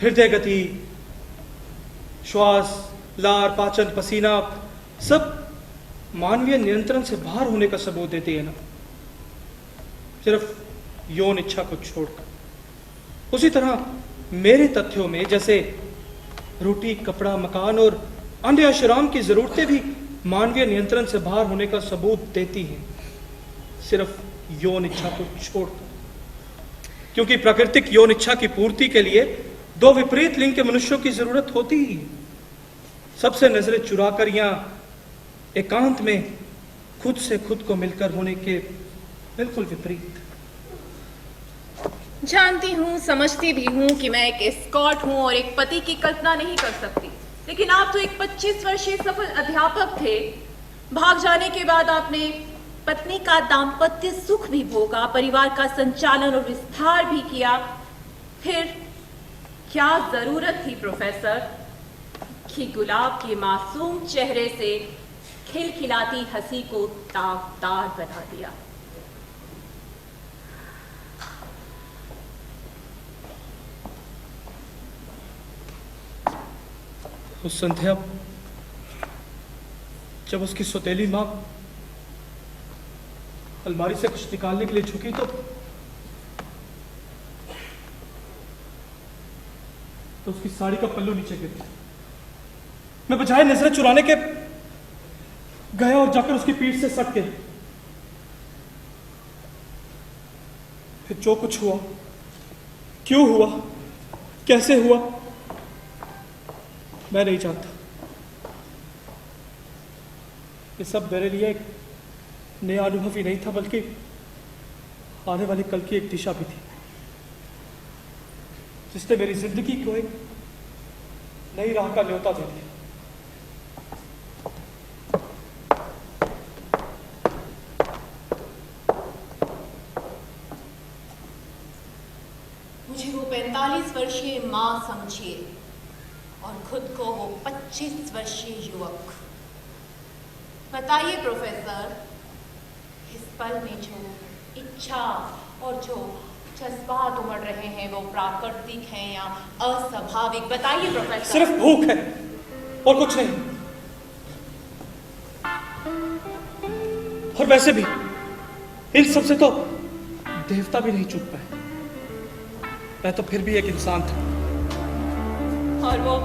हृदय गति, श्वास, लार, पाचन, पसीना, सब मानवीय नियंत्रण से बाहर होने का सबूत देती है ना, सिर्फ यौन इच्छा को छोड़कर। उसी तरह मेरे तथ्यों में, जैसे रोटी, कपड़ा, मकान और अन्य आश्राम की जरूरतें भी मानवीय नियंत्रण से बाहर होने का सबूत देती हैं, सिर्फ यौन इच्छा को छोड़कर। क्योंकि प्राकृतिक यौन इच्छा की पूर्ति के लिए दो विपरीत लिंग के मनुष्यों की जरूरत होती ही है। सबसे नजरें चुराकर या एकांत में खुद से खुद को मिलकर होने के बिल्कुल विपरीत। जानती हूँ, समझती भी हूँ कि मैं एक एस्कॉर्ट हूँ और एक पति की कल्पना नहीं कर सकती, लेकिन आप तो एक 25 वर्षीय सफल अध्यापक थे। भाग जाने के बाद आपने पत्नी का दाम्पत्य सुख भी भोगा, परिवार का संचालन और विस्तार भी किया। फिर क्या जरूरत थी प्रोफेसर कि गुलाब के मासूम चेहरे से खिलखिलाती हंसी को दागदार बना दिया? उस संध्या जब उसकी सौतेली मां अलमारी से कुछ निकालने के लिए झुकी तो उसकी साड़ी का पल्लू नीचे गिर गया। मैं बजाय नजरें चुराने के गया और जाकर उसकी पीठ से सट गया। फिर जो कुछ हुआ, क्यों हुआ, कैसे हुआ, मैं नहीं जानता। ये सब मेरे लिए एक नया अनुभव ही नहीं था, बल्कि आने वाली कल की एक दिशा भी थी, जिसने मेरी जिंदगी को एक नई राह का न्योता दे दिया। मुझे वो 45 वर्षीय मां समझिए और खुद को वो 25 वर्षीय युवक। बताइए प्रोफेसर, इस पल में जो इच्छा और जो जज्बात उमड़ रहे हैं वो प्राकृतिक हैं या अस्वाभाविक? बताइए प्रोफेसर। सिर्फ भूख है और कुछ नहीं। और वैसे भी इन सब से तो देवता भी नहीं चूक पाए। मैं तो फिर भी एक इंसान था। और वो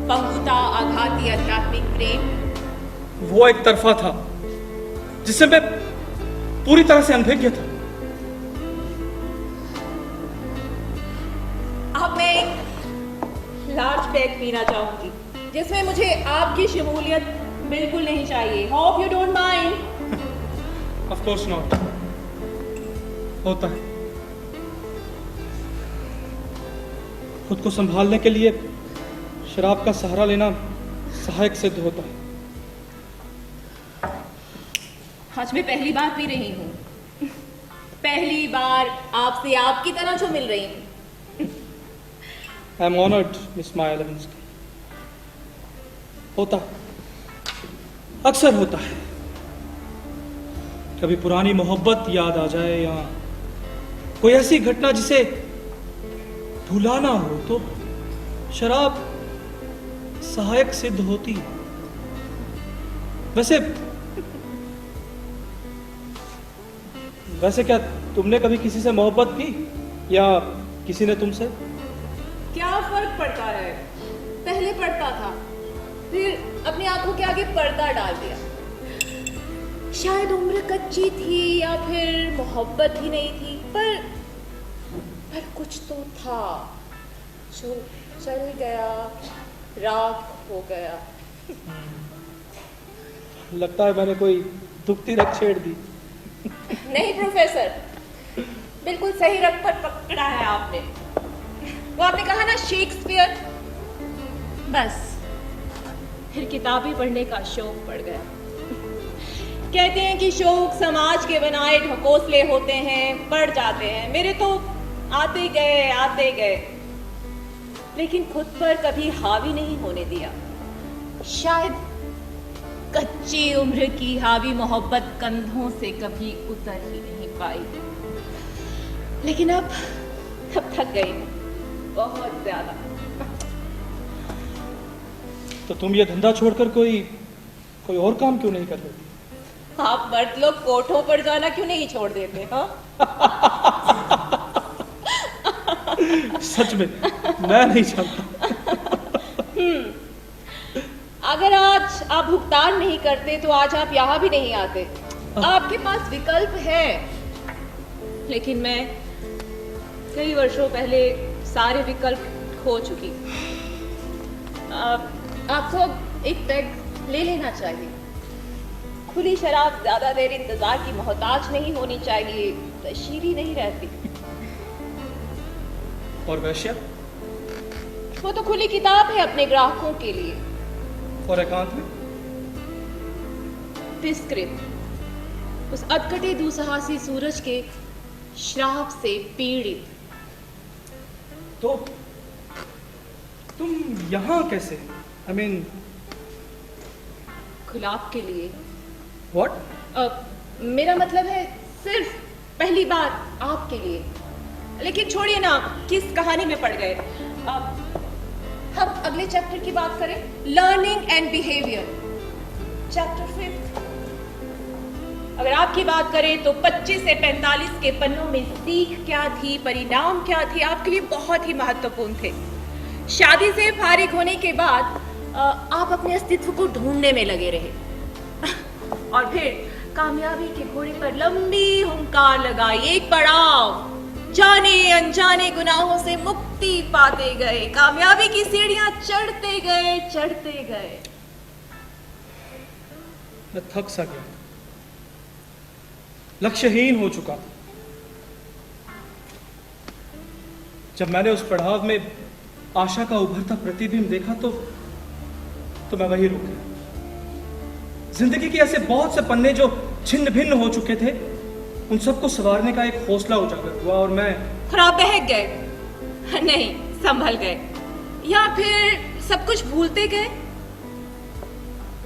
पंगुता, आघाती आध्यात्मिक प्रेम? वो एक तरफा था जिससे मैं पूरी तरह से अनभिज्ञ था। अब मैं एक लार्ज पैक पीना चाहूंगी, जिसमें मुझे आपकी शमूलियत बिल्कुल नहीं चाहिए। Hope you don't mind. Of course not. होता है। खुद को संभालने के लिए शराब का सहारा लेना सहायक सिद्ध होता है। आज मैं पहली बार पी रही हूँ, पहली बार आपसे आपकी तरह जो मिल रही हूँ। I am honoured miss Maya Lewinsky. होता है, अक्सर होता है। कभी पुरानी मोहब्बत याद आ जाए या कोई ऐसी घटना जिसे भुलाना हो तो शराब सहायक सिद्ध होती है। वैसे क्या तुमने कभी किसी से मोहब्बत की या किसी ने तुमसे? क्या फर्क पड़ता है? पहले पड़ता था, फिर अपनी आंखों के आगे पर्दा डाल दिया। शायद उम्र कच्ची थी या फिर मोहब्बत ही नहीं थी, पर कुछ तो था जो चल गया, राख हो गया। लगता है मैंने कोई दुखती रग छेड़ दी। नहीं प्रोफेसर, बिल्कुल सही रंग पर पकड़ा है आपने। वो आपने कहा ना शेक्सपियर, बस फिर किताबें पढ़ने का शौक पड़ गया। कहते हैं कि शौक समाज के बनाए ढकोसले होते हैं, पड़ जाते हैं। मेरे तो आते गए, लेकिन खुद पर कभी हावी नहीं होने दिया। शायद कच्ची उम्र की हावी मोहब्बत कंधों से कभी उतर ही नहीं पाई। लेकिन अब थक गई हूं, बहुत ज्यादा। तो तुम ये धंधा छोड़कर कोई और काम क्यों नहीं कर रहे? आप मर्द लोग कोठों पर जाना क्यों नहीं छोड़ देते? हाँ सच में मैं नहीं जानता। अगर आज आप भुगतान नहीं करते तो आज आप यहाँ भी नहीं आते। आपके पास विकल्प है, लेकिन मैं कई वर्षों पहले सारे विकल्प खो चुकी। आपको अब एक पैग ले लेना चाहिए। खुली शराब ज्यादा देर इंतजार की मोहताज नहीं होनी चाहिए, तशीरी नहीं रहती। और वैश्या? वो तो खुली किताब है अपने ग्राहकों के लिए। और एकांत में? तिरस्कृत, उस अटकटे दुस्साहसी सूरज के श्राप से पीड़ित। तो तुम यहाँ कैसे? I mean, गुलाब के लिए। what? मेरा मतलब है सिर्फ पहली बार आपके लिए। लेकिन छोड़िए ना, किस कहानी में पड़ गए। हम अगले चैप्टर की बात करें, लर्निंग एंड बिहेवियर, चैप्टर 5। अगर आपकी बात करें तो 25 से 45 के पन्नों में सीख क्या थी, परिणाम क्या थे, आपके लिए बहुत ही महत्वपूर्ण थे। शादी से फारिग होने के बाद आप अपने अस्तित्व को ढूंढने में लगे रहे और फिर कामयाबी के घोड़े पर लंबी हुंकार लगाई। एक पड़ाव, जाने अनजाने गुनाहों से मुक्ति पाते गए, कामयाबी की सीढ़ियां चढ़ते गए। मैं थक सा गया, लक्ष्यहीन हो चुका। जब मैंने उस पड़ाव में आशा का उभरता प्रतिबिंब देखा तो मैं वही रुक गया। जिंदगी के ऐसे बहुत से पन्ने जो छिन्न भिन्न हो चुके थे, उन सबको संवारने का एक हौसला उजागर हुआ और मैं खराब बहक गए, नहीं संभल गए, या फिर सब कुछ भूलते गए।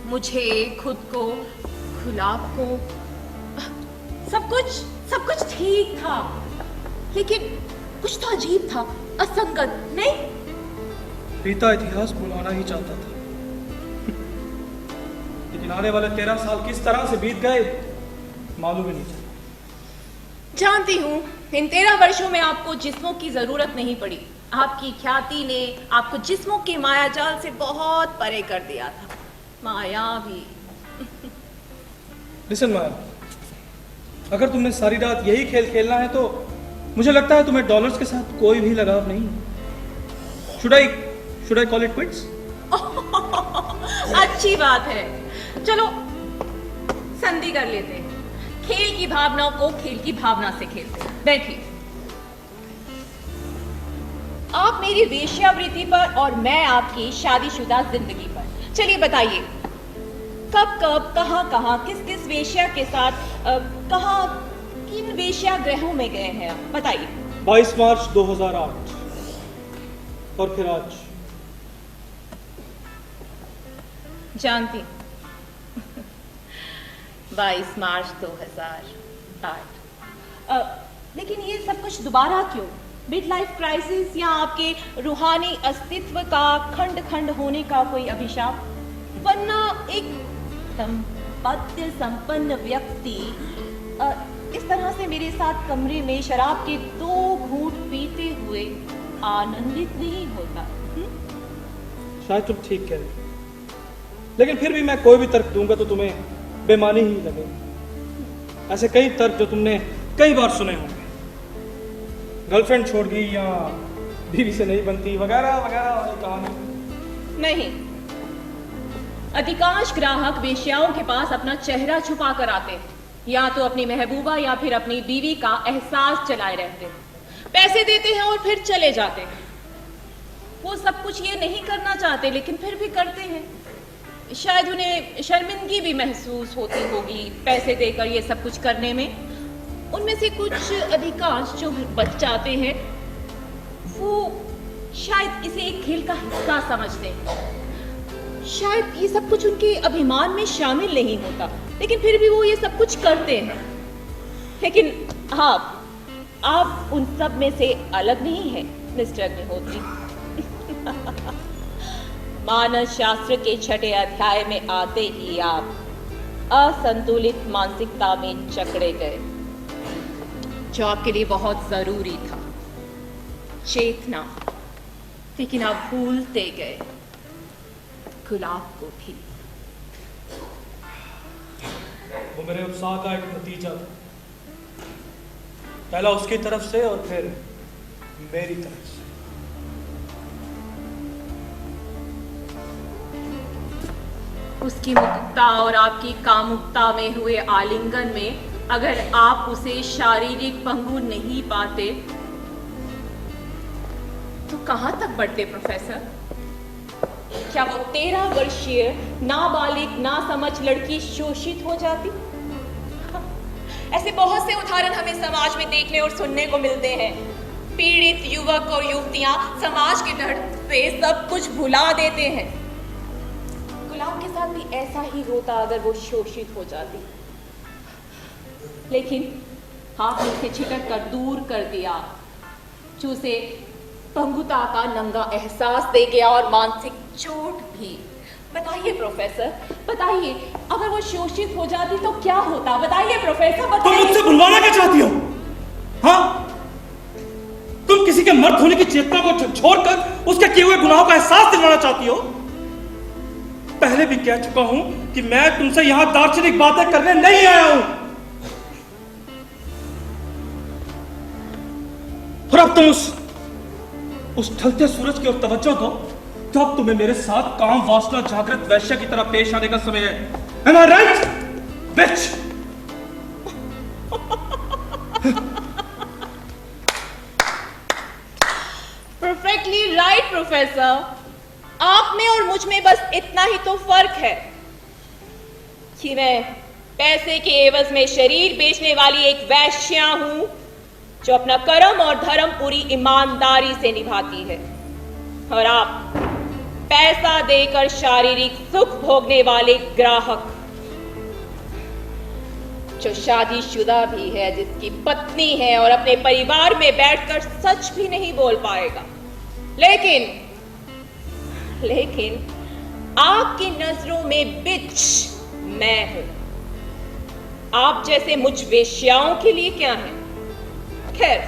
मुझे, खुद को, गुलाब को, सब कुछ ठीक था, लेकिन कुछ तो अजीब था, असंगत। नहीं, रीता इतिहास बुलाना ही चाहता था, लेकिन आने वाले 13 साल किस तरह से बीत गए मालूम ही नहीं चला। जानती हूँ, इन 13 वर्षों में आपको जिस्मों की जरूरत नहीं पड़ी। आपकी ख्याति ने आपको जिस्मों के मायाजाल से बहुत परे कर दिया था। माया भी। लिसन माया, अगर तुमने सारी रात यही खेल खेलना है तो मुझे लगता है तुम्हें डॉलर्स के साथ कोई भी लगाव नहीं। Should I call it quits? अच्छी बात है, चलो संधि कर लेते हैं। खेल की भावनाओं को खेल की भावना से खेलते हैं। बैठिए। आप मेरी वेश्यावृत्ति पर और मैं आपकी शादीशुदा जिंदगी पर। चलिए बताइए, कब कब, कहां, किस वेश्या के साथ, कहां, किन वेश्यागृहों में गए हैं आप? बताइए। 22 मार्च 2008 और फिर आज। जानती 22 मार्च 2008। लेकिन ये सब कुछ दोबारा क्यों? मिड लाइफ क्राइसिस या आपके रूहानी अस्तित्व का खंड खंड होने का कोई अभिशाप? वरना एक संपत्ति संपन्न व्यक्ति इस तरह से मेरे साथ कमरे में शराब के 2 घूंट पीते हुए आनंदित नहीं होता। शायद तुम ठीक कह रहे, लेकिन फिर भी मैं कोई भी तर्क दूंगा तो तुम्हें बेमानी ही लगेगी। ऐसे कई तर्क जो तुमने कई बार सुने होंगे, गर्लफ्रेंड छोड़ गई या बीवी से नहीं बनती वगैरह वगैरह वाली कहानी। नहीं, अधिकांश ग्राहक वेश्याओं के पास अपना चेहरा छुपा कर आते हैं। या तो अपनी महबूबा या फिर अपनी बीवी का एहसास चलाए रहते हैं, पैसे देते हैं और फिर चले जाते हैं। वो सब कुछ ये नहीं करना चाहते लेकिन फिर भी करते हैं। शायद उन्हें शर्मिंदगी भी महसूस होती होगी पैसे देकर ये सब कुछ करने में। उनमें से कुछ अधिकांश जो बच जाते हैं वो शायद इसे एक खेल का हिस्सा समझते हैं। शायद ये सब कुछ उनके अभिमान में शामिल नहीं होता लेकिन फिर भी वो ये सब कुछ करते हैं। लेकिन आप उन सब में से अलग नहीं हैं मिस्टर अग्निहोत्री। मानस शास्त्र के 6ठे अध्याय में आते ही आप असंतुलित मानसिकता में जकड़े गए, जो आपके लिए बहुत जरूरी था, चेतना। लेकिन आप भूलते गए गुलाब को भी। वो मेरे उत्साह का एक नतीजा था, पहला उसकी तरफ से और फिर मेरी तरफ से। उसकी मुक्तता और आपकी कामुकता में हुए आलिंगन में अगर आप उसे शारीरिक पंगु नहीं पाते तो कहां तक बढ़ते प्रोफेसर? क्या वो 13 वर्षीय नाबालिग नासमझ लड़की शोषित हो जाती? ऐसे बहुत से उदाहरण हमें समाज में देखने और सुनने को मिलते हैं। पीड़ित युवक और युवतियां समाज के डर से सब कुछ भुला देते हैं। गुलाब के साथ भी ऐसा ही होता अगर वो शोषित हो जाती। लेकिन आपने उसे छिटक कर दूर कर दिया, जो उसे पंगुता का नंगा एहसास दे गया और मानसिक चोट भी। बताइए प्रोफेसर, बताइए, अगर वो शोषित हो जाती तो क्या होता? बताइए प्रोफेसर, बताइए। तुम मुझसे बुलवाना क्या चाहती हो? हाँ, तुम किसी के मर्द होने की चेतना को छोड़कर उसके किए हुए गुनाहों का एहसास दिलाना चाहती हो? पहले भी कह चुका हूं कि मैं तुमसे यहां दार्शनिक बातें करने नहीं आया हूं। और अब तुम उस ढलते सूरज की ओर तवज्जो दो, तो अब तुम्हें मेरे साथ काम वासना जागृत वैश्य की तरह पेश आने का समय है। Am I right, bitch? Perfectly right, professor. आप में और मुझ में बस इतना ही तो फर्क है कि मैं पैसे के एवज में शरीर बेचने वाली एक वैश्या हूं जो अपना कर्म और धर्म पूरी ईमानदारी से निभाती है, और आप पैसा देकर शारीरिक सुख भोगने वाले ग्राहक जो शादीशुदा भी है, जिसकी पत्नी है और अपने परिवार में बैठकर सच भी नहीं बोल पाएगा। लेकिन आपकी नजरों में बिच मैं हूं। आप जैसे मुझ वेश्याओं के लिए क्या है? खैर,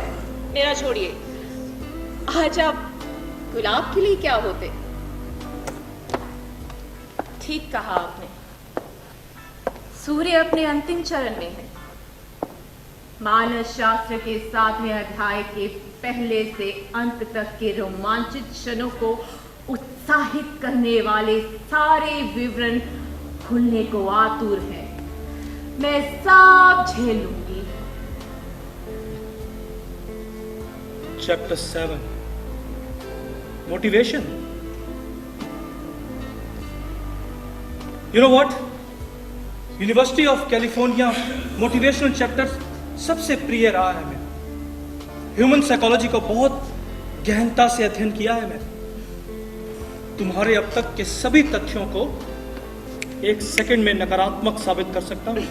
मेरा छोड़िए। आज आप गुलाब के लिए क्या होते? ठीक कहा आपने, सूर्य अपने अंतिम चरण में है। मानस शास्त्र के 7वें अध्याय के पहले से अंत तक के रोमांचित क्षणों को उत्साहित करने वाले सारे विवरण खुलने को आतुर है। मैं सब झेल लूंगी। Chapter 7, Motivation. You know what? University of California motivational chapter सबसे प्रिय रहा है। मैं ह्यूमन साइकोलॉजी को बहुत गहनता से अध्ययन किया है। मैं तुम्हारे अब तक के सभी तथ्यों को 1 सेकंड में नकारात्मक साबित कर सकता हूं।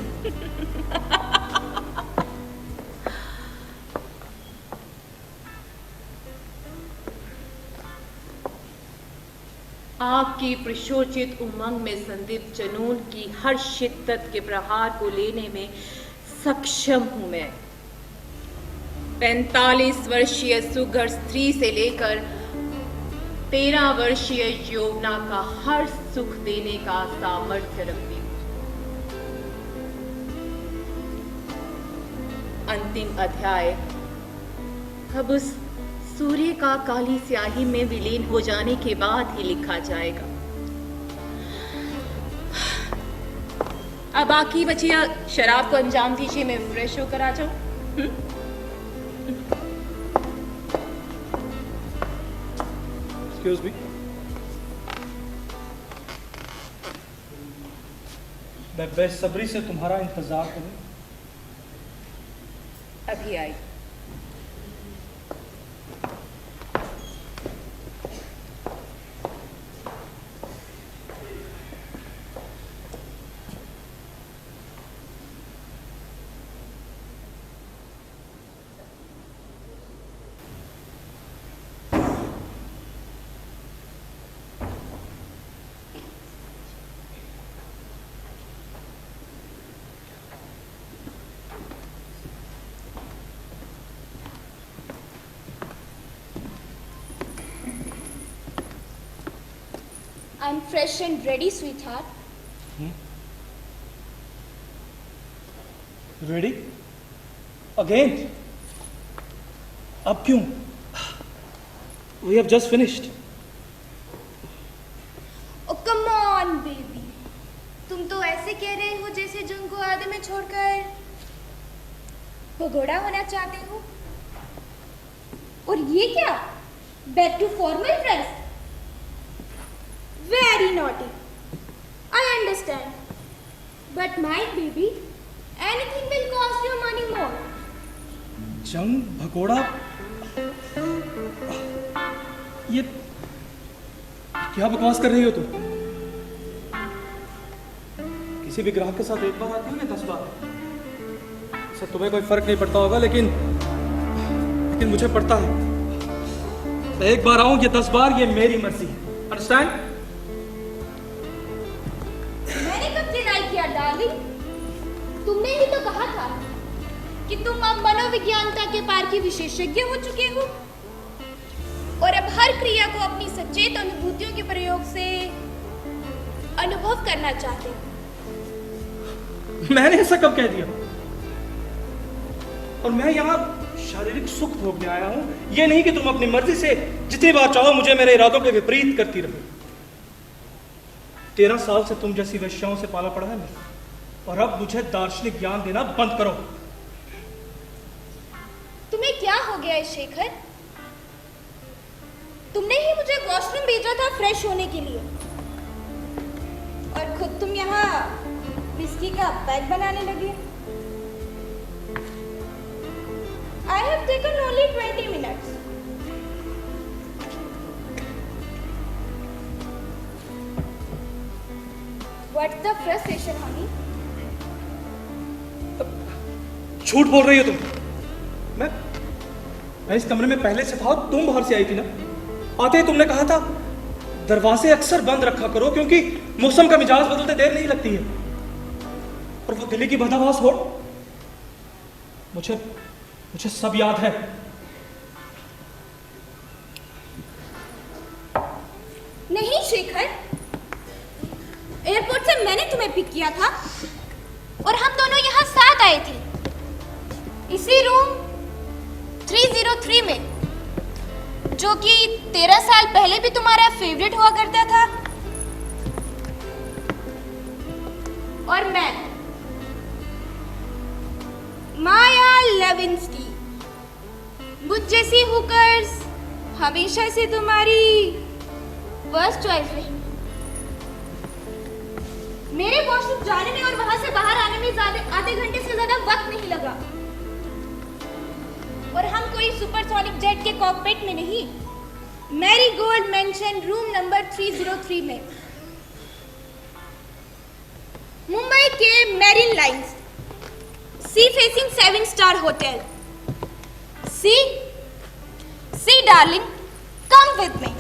आपकी प्रशोचित उमंग में संदिग्ध जुनून की हर शिद्दत के प्रहार को लेने में सक्षम हूं मैं। 45 वर्षीय सुघड़ स्त्री से लेकर 13 वर्षीय यौवना का हर सुख देने का सामर्थ्य रखती हूं। अंतिम अध्याय अब उस सूर्य का काली स्याही में विलीन हो जाने के बाद ही लिखा जाएगा। अब बाकी बचिया शराब को अंजाम दीजिए, मैं फ्रेश होकर आ जाऊं। एक्सक्यूज मी, मैं बेसब्री से तुम्हारा इंतजार करूं। अभी आई। I'm fresh and ready, sweetheart. Ready again? अब क्यों? We have just finished. Oh, come on, baby. तुम तो ऐसे कह रहे हो जैसे जंग को आधे में छोड़कर भगोड़ा होना चाहते हो। और ये क्या? Back to formal dress. Very naughty. I understand. But my baby, anything will cost you money more. जंग भगोड़ा? ये क्या बकवास कर रही हो तुम? किसी भी ग्राहक के साथ एक बार आती हो या 10 बार? इससे तुम्हें कोई फर्क नहीं पड़ता होगा, लेकिन मुझे पड़ता है। मैं एक बार आऊं या 10 बार, ये मेरी मर्जी है। अंडरस्टैंड? मैंने कब डिनाई किया डार्लिंग? तुमने ही तो कहा था कि तुम अब मनोविज्ञानता के पार की विशेषज्ञ हो चुके हो और अब हर क्रिया को अपनी सचेत अनुभूतियों के प्रयोग से अनुभव करना चाहते हो। मैंने ऐसा कब कह दिया? और मैं यहाँ शारीरिक सुख भोगने आया हूं, ये नहीं कि तुम अपनी मर्जी से जितनी बार चाहो मुझे मेरे इरादों के विपरीत करती रहो। 13 साल से तुम जैसी वेश्याओं से पाला पड़ा है मैं, और अब मुझे दार्शनिक ज्ञान देना बंद करो। तुम्हें क्या हो गया है शेखर? तुमने ही मुझे वॉशरूम भेजा था फ्रेश होने के लिए, और खुद तुम यहाँ विस्की का पैक बनाने लगे। I have taken only 20 minutes. What's the frustration, honey? झूठ बोल रही हो तुम। मैं इस कमरे में पहले से था, तुम बाहर से आई थी ना। आते ही तुमने कहा था दरवाजे अक्सर बंद रखा करो क्योंकि मौसम का मिजाज बदलते देर नहीं लगती है। और वो दिल्ली की बदहवास हो, मुझे सब याद है। नहीं शेखर, एयरपोर्ट से मैंने तुम्हें पिक किया था और हम दोनों यहाँ साथ आए थे, इसी रूम 303 में, जो कि 13 साल पहले भी तुम्हारा फेवरेट हुआ करता था। और मैं माया लेविंस्की, मुझ जैसी हुकर्स हमेशा से तुम्हारी फर्स्ट चॉइस रही। मेरे वॉशरूम जाने में और वहां से बाहर आने में आधे घंटे से ज्यादा वक्त नहीं लगा, और हम कोई सुपरसोनिक जेट के कॉकपिट में नहीं, मैरीगोल्ड मेंशन रूम नंबर 303 में, मुंबई के Marine Lines, sea facing 7 star hotel. See darling, come with me,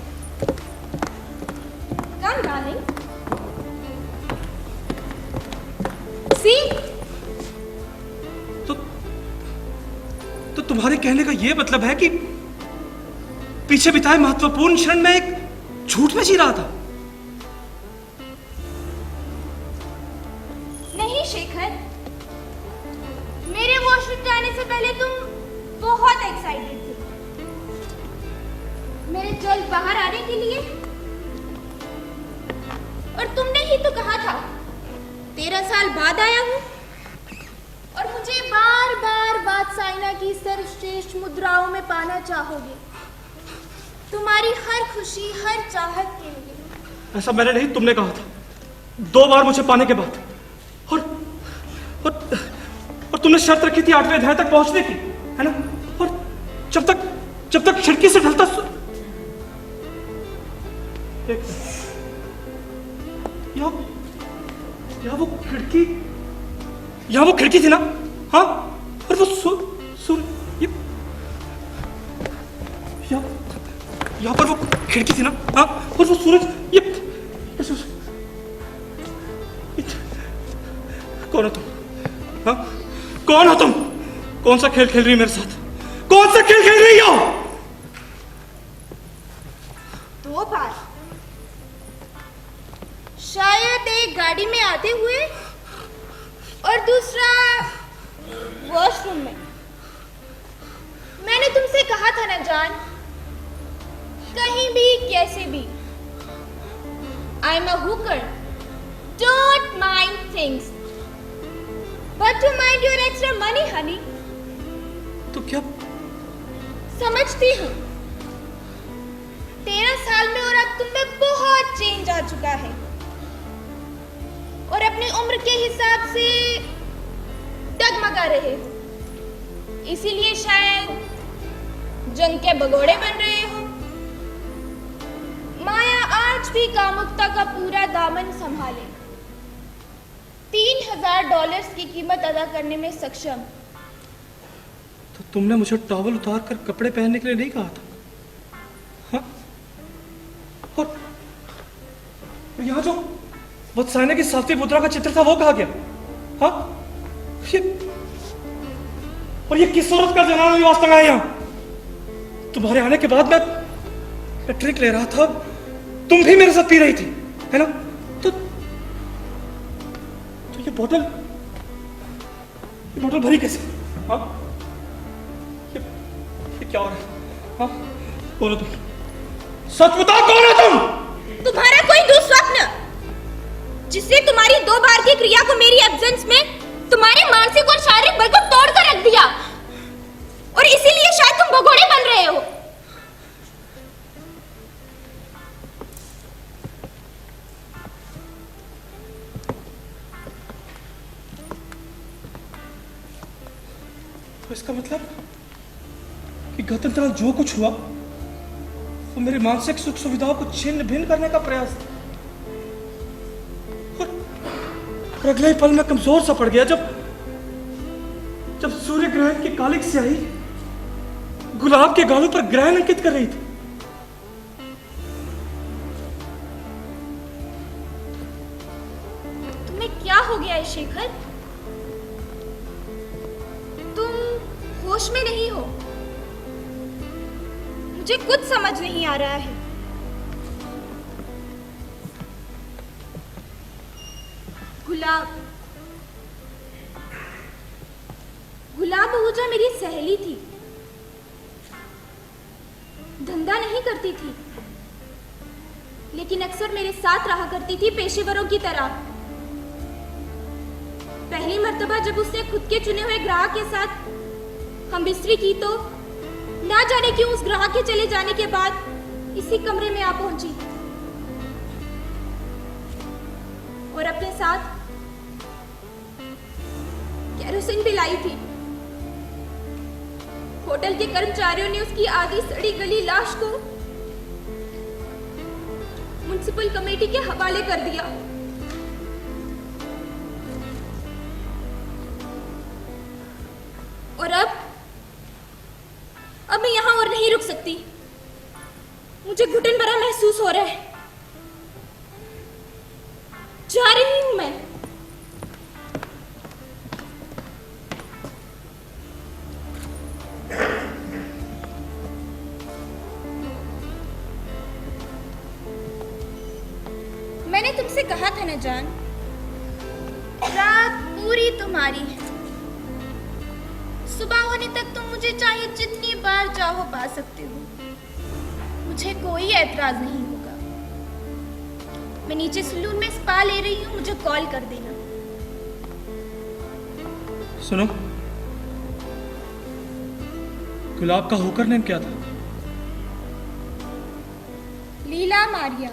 come darling, see. तो तुम्हारे कहने का यह मतलब है कि पीछे बिताए महत्वपूर्ण क्षण में एक झूठ में जी रहा था? नहीं शेखर, मेरे वॉशरूम जाने से पहले तुम बहुत एक्साइटेड थे मेरे जल्द बाहर आने के लिए, और तुमने ही तो कहा था 13 साल बाद आया हूँ और मुझे बार बार वात्सायना की सर्वश्रेष्ठ मुद्राओं में पाना चाहोगे, तुम्हारी हर खुशी, हर चाहत के लिए। ऐसा मैंने नहीं, तुमने कहा था 2 बार मुझे पाने के बाद। और तुमने शर्त रखी थी 8वें अध्याय तक पहुंचने की, है ना? और जब तक खिड़की से ढलता यहाँ वो खिड़की थी ना? हाँ, और वो सूर्य यहाँ पर वो खिड़की थी ना? हाँ, और वो सूरज कौन हो तुम? हाँ, कौन हो तुम? कौन सा खेल खेल रही हो मेरे साथ? कौन सा खेल खेल रही हो? 2 बार, शायद एक गाड़ी में आते हुए और दूसरा वॉशरूम में। मैंने तुमसे कहा था ना जान, कहीं भी कैसे भी, I am a hooker, don't mind things but to mind your extra money honey. तो क्या समझती हूँ 13 साल में और अब तुम में बहुत चेंज आ चुका है और अपनी उम्र के हिसाब से डगमगा रहे हो, इसीलिए शायद जंग के भगोड़े बन रहे हो। माया आज भी कामुकता का पूरा दामन संभाले, $3000 की कीमत अदा करने में सक्षम। तो तुमने मुझे टॉवल उतार कर कपड़े पहनने के लिए नहीं कहा था? हाँ? और यहाँ जो वात्सायना की सातवीं मुद्रा का चित्र था वो कहाँ गया? हाँ? और ये किस औरत का जनाना निवास टंगा है यहाँ? तुम्हारे आने के बाद मैं ड्रिंक ले रहा था, तुम भी मेरे साथ पी रही थी, है ना? तो ये बोतल भरी कैसे? हाँ? ये क्या हो रहा है? हाँ? कौन हो तुम? सच बताओ, कौन हो तुम? तुम्हारा कोई दुस्वप्न जिससे तुम्हारी 2 बार की क्रिया को मेरी एब्सेंस में तुम्हारे मानसिक और शारीरिक बल को तोड़ कर रख दिया और इसीलिए शायद तुम भगोड़े बन रहे हो। तो इसका मतलब कि गतंतराल जो कुछ हुआ वो मेरी मानसिक सुख सुविधाओं को छिन्न भिन्न करने का प्रयास था। और अगले ही पल में कमजोर सा पड़ गया जब सूर्य ग्रहण की कालिक स्याही गुलाब के गालों पर ग्रहण अंकित कर रही थी। तुम्हें क्या हो गया है शेखर? तुम होश में नहीं हो। मुझे कुछ समझ नहीं आ रहा है। गुलाब आहूजा मेरी सहेली थी, धंधा नहीं करती थी, लेकिन अक्सर मेरे साथ रहा करती थी पेशेवरों की तरह। पहली मर्तबा जब उसने खुद के चुने हुए ग्राहक के साथ हम बिस्तरी की तो ना जाने क्यों उस ग्राहक के चले जाने के बाद इसी कमरे में आ पहुंची और अपने साथ केरोसिन भी लाई थी। होटल के कर्मचारियों ने उसकी आधी सड़ी गली लाश को म्युनिसिपल कमेटी के हवाले कर दिया। और अब मैं यहां और नहीं रुक सकती। मुझे घुटन भरा महसूस हो रहा है। जा रही हूं मैं। मैंने तुमसे कहा था ना जान, रात पूरी तुम्हारी है। सुबह होने तक तुम मुझे चाहे जितनी बार चाहो पा सकते हो, मुझे कोई ऐतराज नहीं होगा। मैं नीचे सलून में स्पा ले रही हूँ, मुझे कॉल कर देना। सुनो, गुलाब का होकर नेम क्या था? लीला मारिया।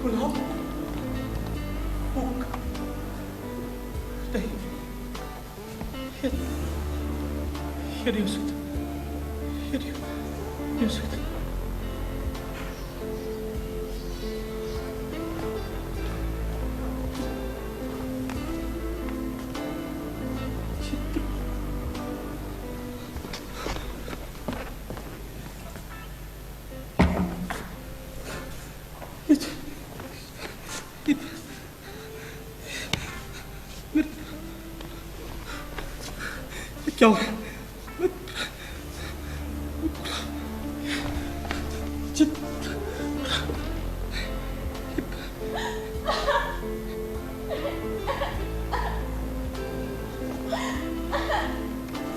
गुलाब? नहीं, ये नहीं हो सकता, ये नहीं हो सकता। क्या हो?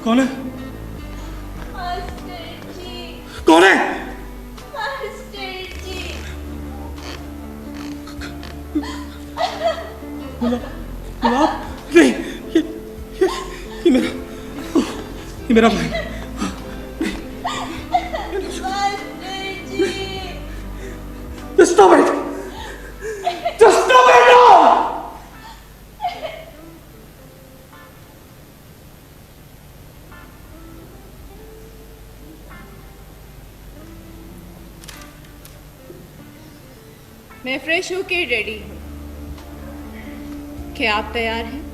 कौन है? मास्टर जी, कौन है? मास्टर जी। गुलाब? नहीं, ये मेरा भाई। Master ji, Stop it! Just stop it now! मैं फ्रेश होके रेडी हूँ। क्या आप तैयार हैं?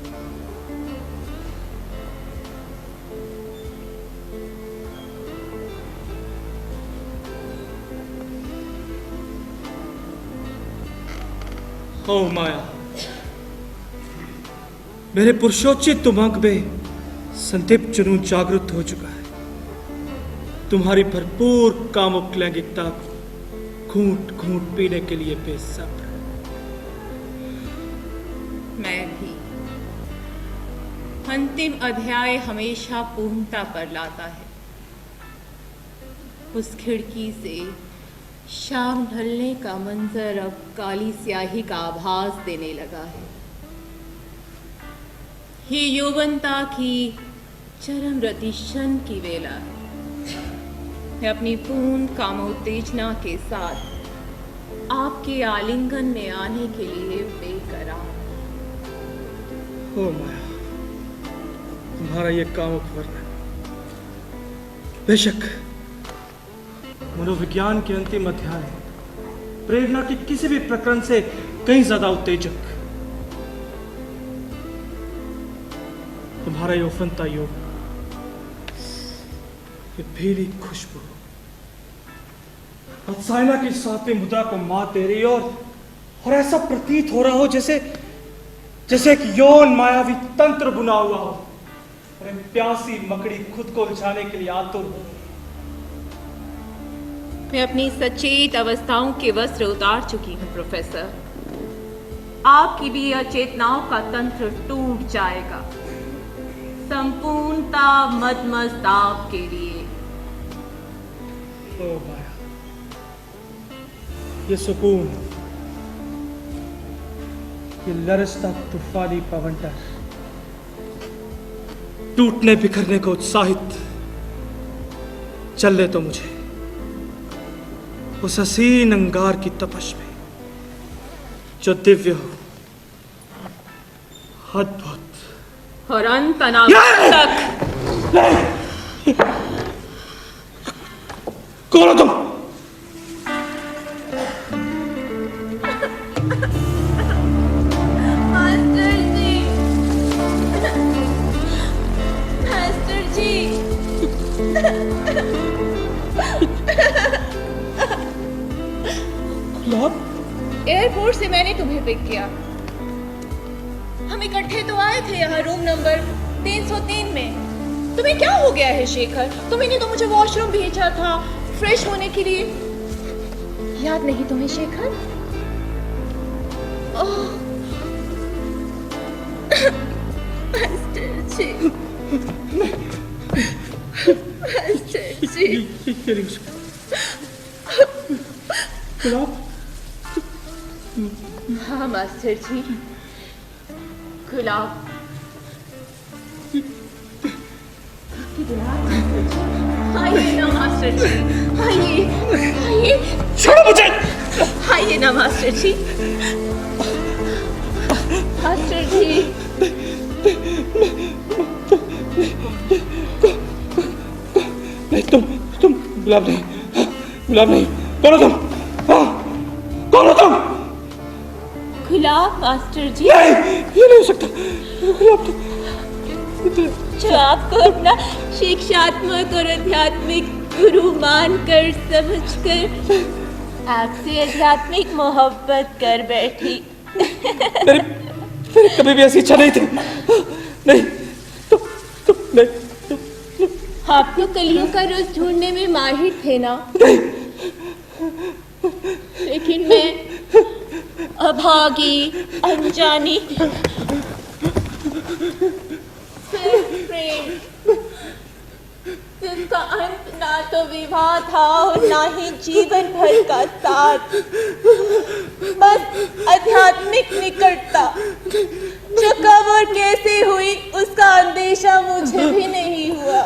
ओ माया, मेरे पुरुषोचित तुमांग में संदीप जुनून जागृत हो चुका है। तुम्हारी भरपूर कामुक लैंगिकता को घूंट घूंट पीने के लिए बेसब्र। मैं भी। अंतिम अध्याय हमेशा पूर्णता पर लाता है। उस खिड़की से शाम ढलने का मंजर अब काली स्याही का आभास देने लगा है। ये यौवनता की चरम रतिशन की वेला है। मैं अपनी पूर्ण कामोत्तेजना के साथ आपके आलिंगन में आने के लिए बेकरार। ओ माया, तुम्हारा ये कामुक वर्णन बेशक मनोविज्ञान के अंतिम अध्याय प्रेरणा के किसी भी प्रकरण से कहीं ज्यादा उत्तेजक। तुम्हारा यौवनता योग, ये भीड़ी खुशबू अत्सायना की सातवीं मुद्रा को मात दे रही और ऐसा प्रतीत हो रहा हो जैसे एक यौन मायावी तंत्र बुना हुआ हो और एक प्यासी मकड़ी खुद को उलझाने के लिए आतुर हो। मैं अपनी सचेत अवस्थाओं के वस्त्र उतार चुकी हूँ प्रोफेसर। आपकी भी अचेतनाओं का तंत्र टूट जाएगा। संपूर्णता मदमस्त आपके लिए। ओ माया, ये सुकून, ये लरसता तूफानी पवंटर, टूटने बिखरने को उत्साहित चल तो मुझे उस हसीन अंगार की तपश में जो दिव्य हो, अद्भुत और अंत अनागत तक। कौन हो तुम? मास्टर जी, मास्टर जी। एयरपोर्ट से मैंने तुम्हें पिक किया। हम इकट्ठे तो आए थे यहाँ रूम नंबर 303 में। तुम्हें क्या हो गया है शेखर? तुमने तो मुझे वॉशरूम भेजा था फ्रेश होने के लिए। याद नहीं तुम्हें शेखर? ओह, मास्टर जी, मास्टर जी। गुलाब, हाँ मास्टर जी, गुलाब। आइए ना मास्टर जी, आइए आइए। छोड़ो मुझे। आइए ना मास्टर जी, मास्टर जी। नहीं, तुम गुलाब नहीं, गुलाब नहीं। कौन हो तुम? हाँ, कौन हो तुम? गुलाब मास्टर जी, नहीं, ये नहीं हो सकता। गुलाब तो जो आपको अपना शिक्षात्मक और आध्यात्मिक गुरु मानकर समझकर आपसे आध्यात्मिक मोहब्बत कर बैठी। मेरे कभी भी ऐसी इच्छा नहीं थी। नहीं, तुम नहीं। आप तो कलियों का रोज ढूंढने में माहिर थे ना? नहीं। लेकिन मैं अभागी, अनजानी, सिर्फ प्रेम, जिसका अंत ना तो विवाह था और ना ही जीवन भर का साथ, बस आध्यात्मिक निकटता जो कब और कैसे हुई उसका अंदेशा मुझे भी नहीं हुआ।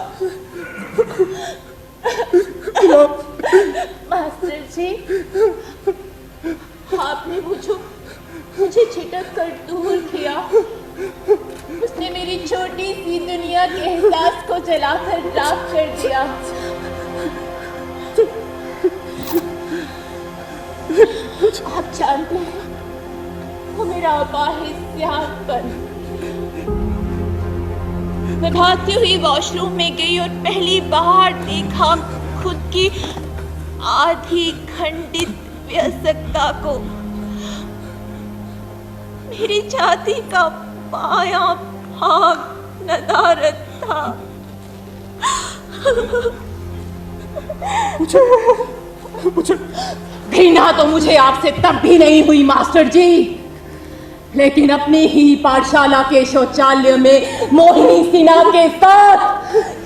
मास्टर जी, आपने मुझे झिटक कर दूर किया। उसने मेरी छोटी सी दुनिया के एहसास को जलाकर राख कर दिया। आप जानते हैं, वो मेरा अपाहिज त्यागपन। मैं भागती हुई वॉशरूम में गई और पहली बार देखा खुद की आधी खंडित व्यस्तता को। मेरी छाती का पाया भाग नदारत था। मुझे घृणा तो मुझे आपसे तब भी नहीं हुई मास्टर जी, लेकिन अपनी ही पाठशाला के शौचालय में मोहिनी सिन्हा के साथ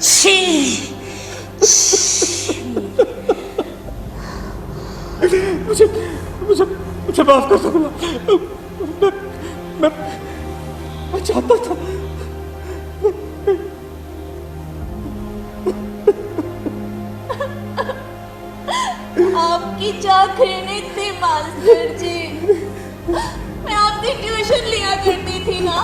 छी मुझे माफ कर दो। मैं चाहता था। आपकी चाह घृणित थी मास्टर जी। मैं आपसे ट्यूशन लिया करती थी ना,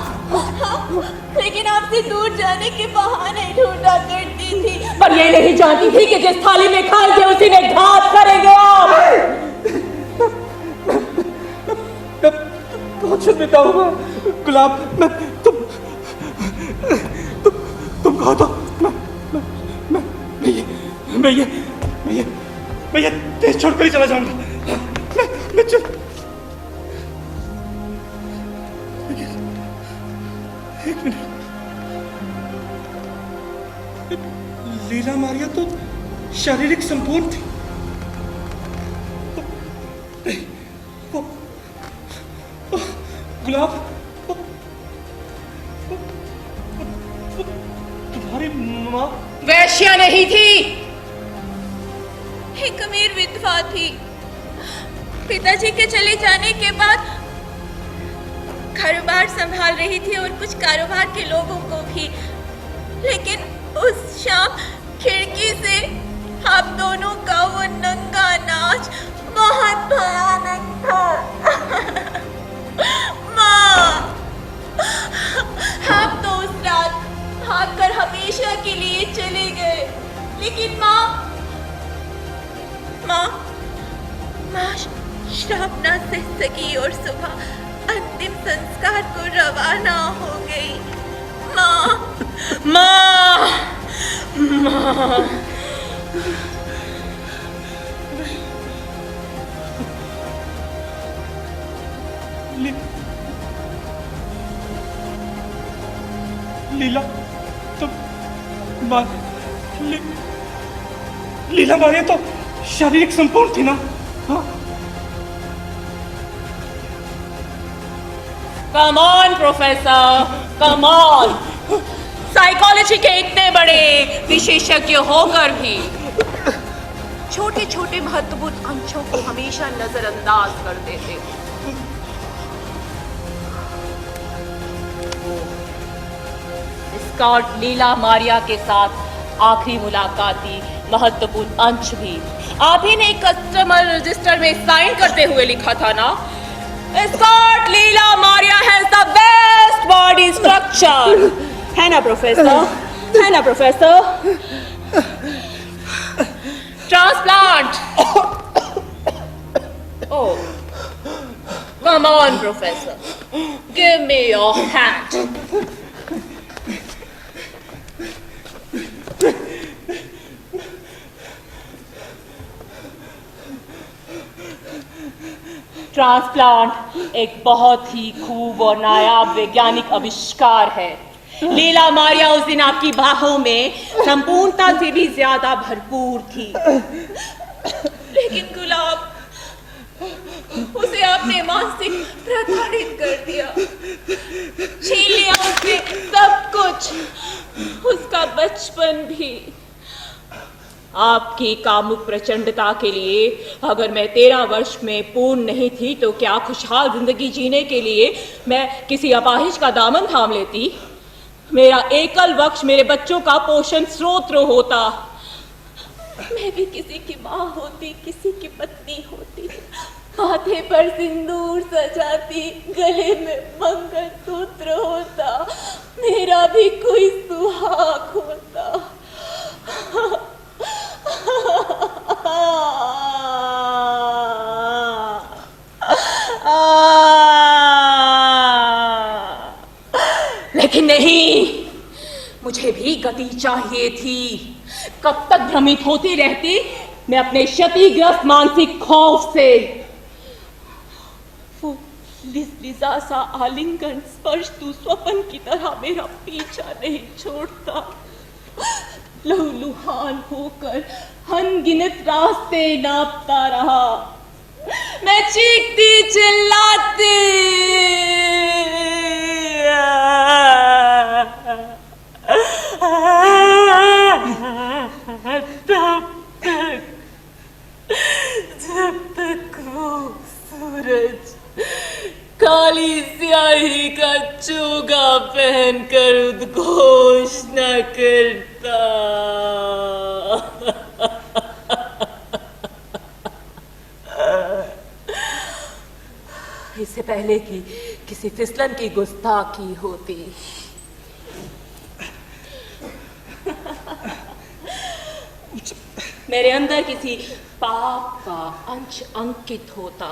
लेकिन आपसे दूर जाने के बहाने ढूंढा करती थी। पर ये नहीं जानती थी कि जिस थाली में खाएंगे उसी में घात करेंगे आप। बहुत शर्मिंदा हूँ गुलाब। मैं तुम कहो तो मैं ये देश छोड़कर ही चला जाऊंगा। मैं चल। एक मिनट, लीला मारिया तो शारीरिक संपूर्ण थी। वो गुलाब तुम्हारी माँ वैश्या नहीं थी, एक अमीर विधवा थी। पिताजी के चले जाने के बाद कारोबार संभाल रही थी और कुछ कारोबार के लोगों को भी। लेकिन उस शाम खिड़की से आप दोनों का वो नंगा नाच बहुत भयानक था। माँ, आप तो उस रात भागकर हमेशा के लिए चले गए, लेकिन माँ श्राप ना सह सकी और सुबह अंतिम संस्कार को रवाना हो गई। माँ लीला लीला मारिया तो शारीरिक संपूर्ण थी ना? हाँ? Come on professor, come on. Psychology के इतने बड़े विशेषज्ञ होकर भी छोटे छोटे महत्वपूर्ण अंशों को हमेशा नजरअंदाज कर देते हो। स्कॉट लीला मारिया के साथ आखिरी मुलाकाती महत्वपूर्ण अंश भी आप ही ने कस्टमर रजिस्टर में साइन करते हुए लिखा था ना? Scott Leela Maria has the best body structure, है ना प्रोफेसर? है ना professor? Transplant. Oh, come on, Professor. Give me your hand. Transplant एक बहुत ही खूब और नायाब वैज्ञानिक आविष्कार है। लीला मारिया उस दिन आपकी बाहों में संपूर्णता से भी ज्यादा भरपूर थी, लेकिन गुलाब, उसे आपने मानसिक प्रताड़ित कर दिया, छीन लिया उससे सब कुछ, उसका बचपन भी। आपकी कामुक प्रचंडता के लिए अगर मैं 13 वर्ष में पूर्ण नहीं थी तो क्या खुशहाल जिंदगी जीने के लिए मैं किसी अपाहिज का दामन थाम लेती? मेरा एकल वक्ष मेरे बच्चों का पोषण स्रोत होता। मैं भी किसी की माँ होती, किसी की पत्नी होती, माथे पर सिंदूर सजाती, गले में मंगलसूत्र होता, मेरा भी कोई सुहाग होता। लेकिन नहीं, मुझे भी गति चाहिए थी। कब तक भ्रमित होती रहती मैं अपने क्षतिग्रस्त मानसिक खौफ से? वो लिजा सा आलिंगन स्पर्श तू स्वप्न की तरह मेरा पीछा नहीं छोड़ता। लहूलुहान होकर अनगिनत रास्ते नापता रहा। मैं चीखती चिल्लाती, जब तक वो सूरज काली स्याही का चोगा पहनकर उद्घोष न करता। इससे पहले कि किसी फिसलन की गुस्ताखी होती। मेरे अंदर किसी पाप का अंश अंकित होता।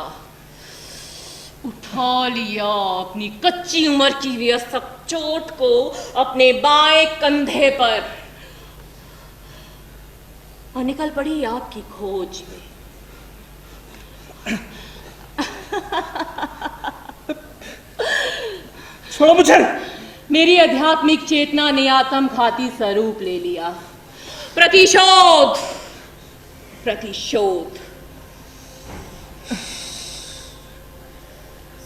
उठा लिया अपनी कच्ची उम्र की व्यसक चोट को अपने बाएं कंधे पर और निकल पड़ी आपकी खोज में। छोड़ो मुझे। मेरी आध्यात्मिक चेतना ने आत्मघाती स्वरूप ले लिया। प्रतिशोध, प्रतिशोध।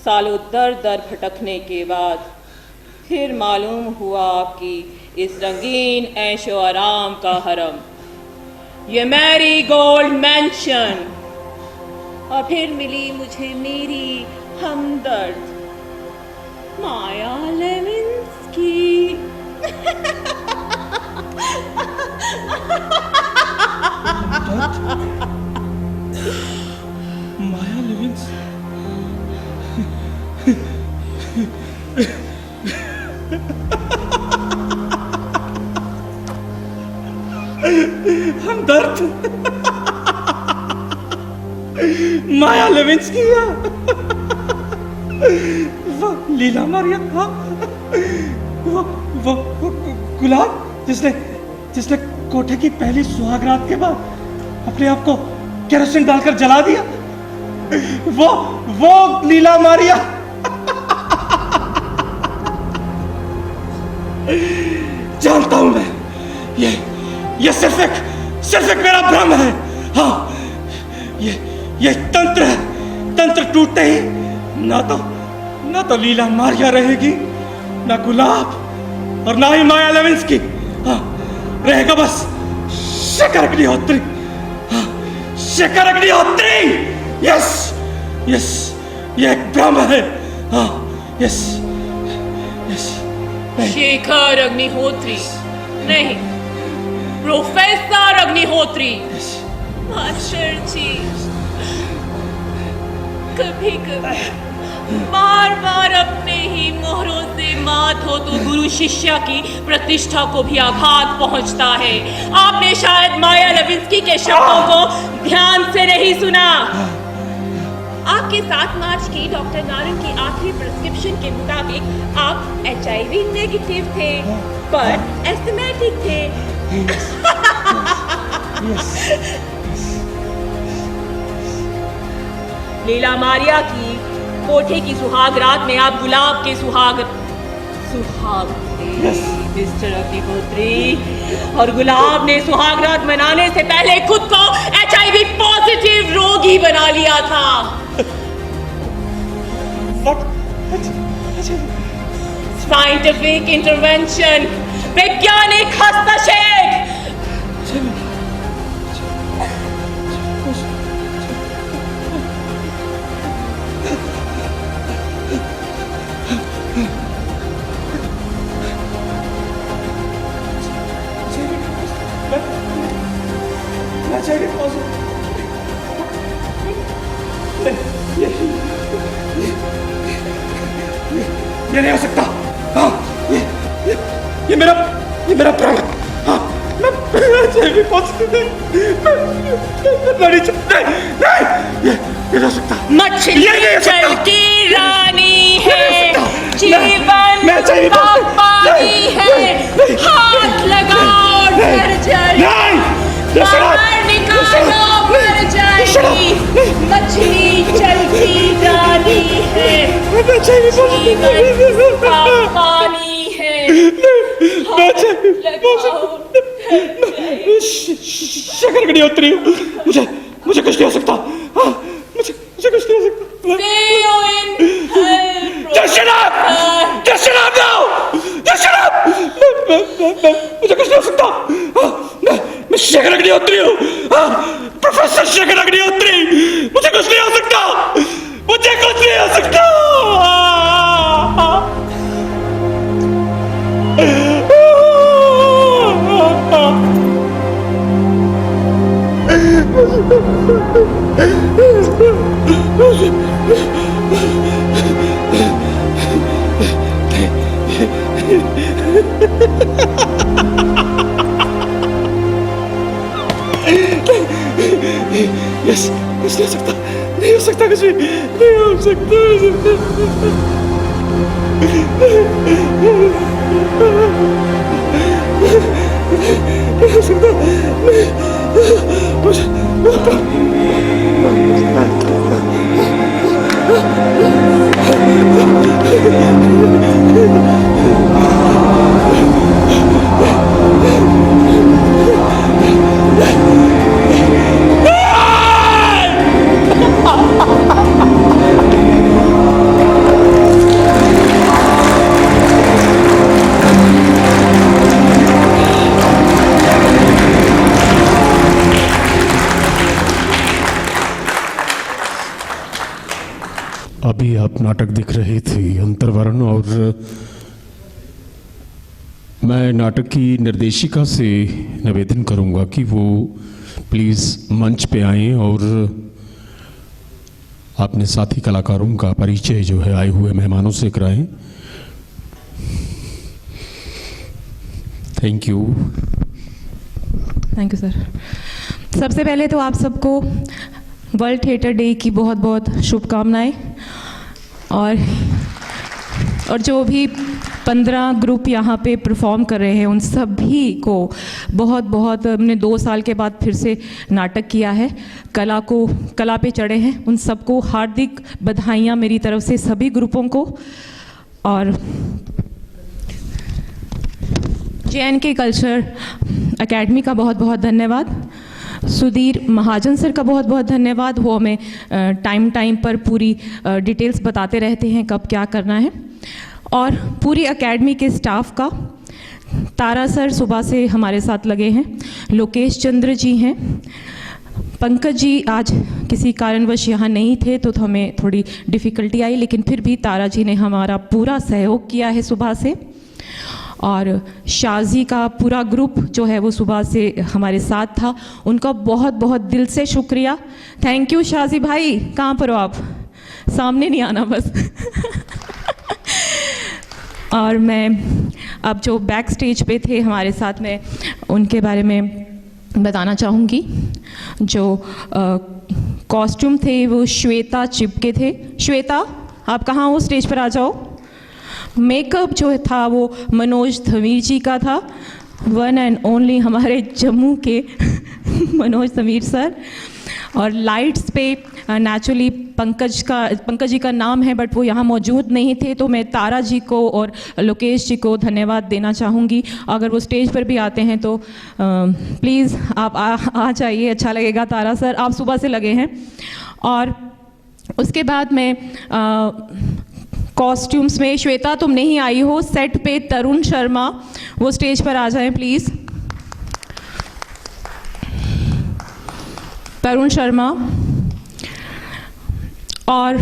सालों दर दर भटकने के बाद फिर मालूम हुआ कि इस रंगीन ऐशो आराम का हरम, ये मैरी गोल्ड मैंशन, और फिर मिली मुझे मेरी हमदर्द माया लेविंस्की। माया लेविंस्की। हमदर्द, माया लेविंस्की, वो लीला मारिया, वो गुलाब जिसने कोठे की पहली सुहाग रात के बाद अपने आप को केरोसिन डालकर जला दिया। वो लीला मारिया। ये सिर्फ एक मेरा भ्रम है। हाँ, ये तंत्र है। तंत्र टूटते ही ना तो लीला मारिया रहेगी, ना गुलाब और ना ही माया लेविंस्की। हाँ, रहेगा बस शेखर अग्निहोत्री। हाँ, शेखर अग्निहोत्री। यस, ये एक भ्रम है। हाँ, यस। शेखर अग्निहोत्री नहीं, प्रोफेसर अग्निहोत्री। मास्टर जी, कभी बार अपने ही मोहरों से मात हो तो गुरु शिष्या की प्रतिष्ठा को भी आघात पहुंचता है। आपने शायद माया लेविंस्की के शब्दों को ध्यान से नहीं सुना। आपके 7 मार्च की डॉक्टर नारंग की आखिरी प्रिस्क्रिप्शन के मुताबिक आप HIV नेगेटिव थे, पर एस्थमेटिक थे। लीला मारिया की कोठे की सुहाग रात में आप गुलाब के सुहाग थे, मिस्टर अग्निहोत्री। और गुलाब ने सुहाग रात मनाने से पहले खुद को HIV पॉजिटिव रोगी बना लिया था। साइंटिफिक इंटरवेंशन, वैज्ञानिक हस्तक्षेप। ये नहीं हो सकता। हाँ, ये मेरा भ्रम है। हाँ, मैं HIV पॉजिटिव नहीं, ये नहीं हो सकता। मछली जल की रानी है, जीवन का पानी है। हाथ लगाओ डर जाएगी, बाहर निकालो मर जाएगी। मछली जल की रानी है, जीवन का पानी है। शेखर अग्निहोत्री, मुझे कुछ नहीं हो सकता। हाँ, मुझे कुछ नहीं हो सकता। See you in hell, Just shut up! Just shut up now! Just shut up! मुझे कुछ नहीं हो सकता। हाँ, मैं शेखर अग्निहोत्री हूँ। हाँ, प्रोफेसर शेखर अग्निहोत्री। मुझे कुछ नहीं हो सकता। मुझे कुछ नहीं हो सकता। यस, नहीं हो सकता कुछ भी, नहीं हो सकता। नहीं हो सकता। अभी आप नाटक दिख रही थी अंतर्वर्ण, और मैं नाटक की निर्देशिका से निवेदन करूंगा कि वो प्लीज़ मंच पे आएं और अपने साथी कलाकारों का परिचय जो है आए हुए मेहमानों से कराएं। Thank you sir. सबसे पहले तो आप सबको वर्ल्ड थिएटर डे की बहुत बहुत शुभकामनाएं, और जो भी 15 ग्रुप यहाँ पे परफॉर्म कर रहे हैं उन सभी को बहुत बहुत, हमने 2 साल के बाद फिर से नाटक किया है, कला पे चढ़े हैं, उन सबको हार्दिक बधाइयाँ मेरी तरफ से सभी ग्रुपों को। और JNK कल्चर एकेडमी का बहुत बहुत धन्यवाद। सुधीर महाजन सर का बहुत बहुत धन्यवाद। वो हमें टाइम पर पूरी डिटेल्स बताते रहते हैं कब क्या करना है। और पूरी एकेडमी के स्टाफ का, तारा सर सुबह से हमारे साथ लगे हैं, लोकेश चंद्र जी हैं, पंकज जी आज किसी कारणवश यहाँ नहीं थे तो हमें थोड़ी डिफ़िकल्टी आई, लेकिन फिर भी तारा जी ने हमारा पूरा सहयोग किया है सुबह से। और शाजी का पूरा ग्रुप जो है वो सुबह से हमारे साथ था, उनका बहुत बहुत दिल से शुक्रिया। थैंक यू शाजी भाई। कहाँ पर हो आप? सामने नहीं आना बस। और मैं अब जो बैक स्टेज पे थे हमारे साथ में, उनके बारे में बताना चाहूँगी। जो कॉस्ट्यूम थे वो श्वेता चिपके थे। श्वेता आप कहाँ हो? स्टेज पर आ जाओ। मेकअप जो था वो मनोज धमीर जी का था, वन एंड ओनली हमारे जम्मू के मनोज धमीर सर। और लाइट्स पे नेचुरली पंकज जी का नाम है बट वो यहाँ मौजूद नहीं थे, तो मैं तारा जी को और लोकेश जी को धन्यवाद देना चाहूँगी। अगर वो स्टेज पर भी आते हैं तो प्लीज़ आप आ जाइए, अच्छा लगेगा। तारा सर आप सुबह से लगे हैं। और उसके बाद मैं कॉस्ट्यूम्स में, श्वेता तुम नहीं आई हो, सेट पे तरुण शर्मा वो स्टेज पर आ जाएं प्लीज़। तरुण शर्मा। और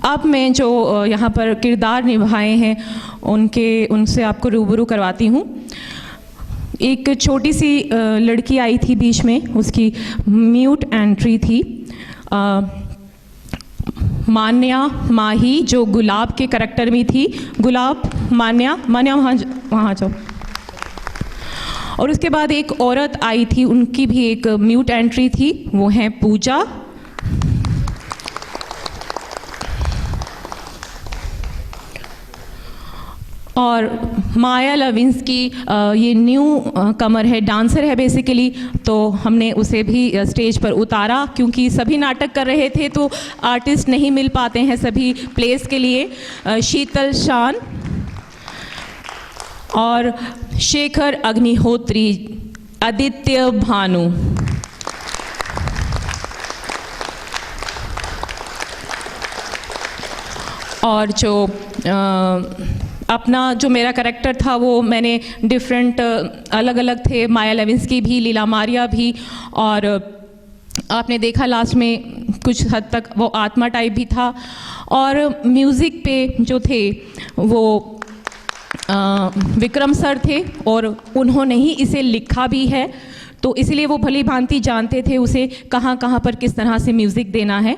अब मैं जो यहाँ पर किरदार निभाए हैं उनसे आपको रूबरू करवाती हूँ। एक छोटी सी लड़की आई थी बीच में, उसकी म्यूट एंट्री थी। मान्या माही जो गुलाब के करैक्टर में थी। गुलाब, मान्या वहाँ जाओ। और उसके बाद एक औरत आई थी, उनकी भी एक म्यूट एंट्री थी, वो है पूजा। और माया लविंस्की ये न्यू कमर है, डांसर है बेसिकली, तो हमने उसे भी स्टेज पर उतारा क्योंकि सभी नाटक कर रहे थे तो आर्टिस्ट नहीं मिल पाते हैं सभी प्लेस के लिए। शीतल शान और शेखर अग्निहोत्री, आदित्य भानु। और जो अपना जो मेरा कैरेक्टर था वो मैंने डिफरेंट अलग अलग थे, माया लेविंस्की भी, लीला मारिया भी, और आपने देखा लास्ट में कुछ हद तक वो आत्मा टाइप भी था। और म्यूज़िक पे जो थे वो विक्रम सर थे और उन्होंने ही इसे लिखा भी है, तो इसलिए वो भली भांति जानते थे उसे कहाँ कहाँ पर किस तरह से म्यूज़िक देना है।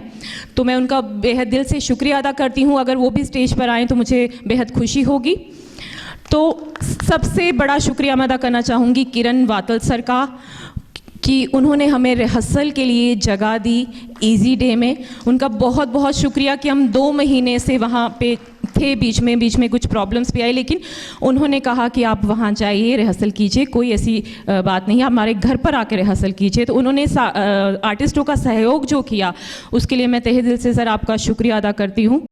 तो मैं उनका बेहद दिल से शुक्रिया अदा करती हूँ। अगर वो भी स्टेज पर आएँ तो मुझे बेहद खुशी होगी। तो सबसे बड़ा शुक्रिया मैं अदा करना चाहूँगी किरण वातल सर का, कि उन्होंने हमें रिहर्सल के लिए जगह दी इजी डे में। उनका बहुत बहुत शुक्रिया कि हम 2 महीने से वहाँ पे थे, बीच में कुछ प्रॉब्लम्स भी आई, लेकिन उन्होंने कहा कि आप वहाँ जाइए, रिहर्सल कीजिए, कोई ऐसी बात नहीं है, आप हमारे घर पर आकर रिहर्सल कीजिए। तो उन्होंने आर्टिस्टों का सहयोग जो किया उसके लिए मैं तहे दिल से सर आपका शुक्रिया अदा करती हूँ।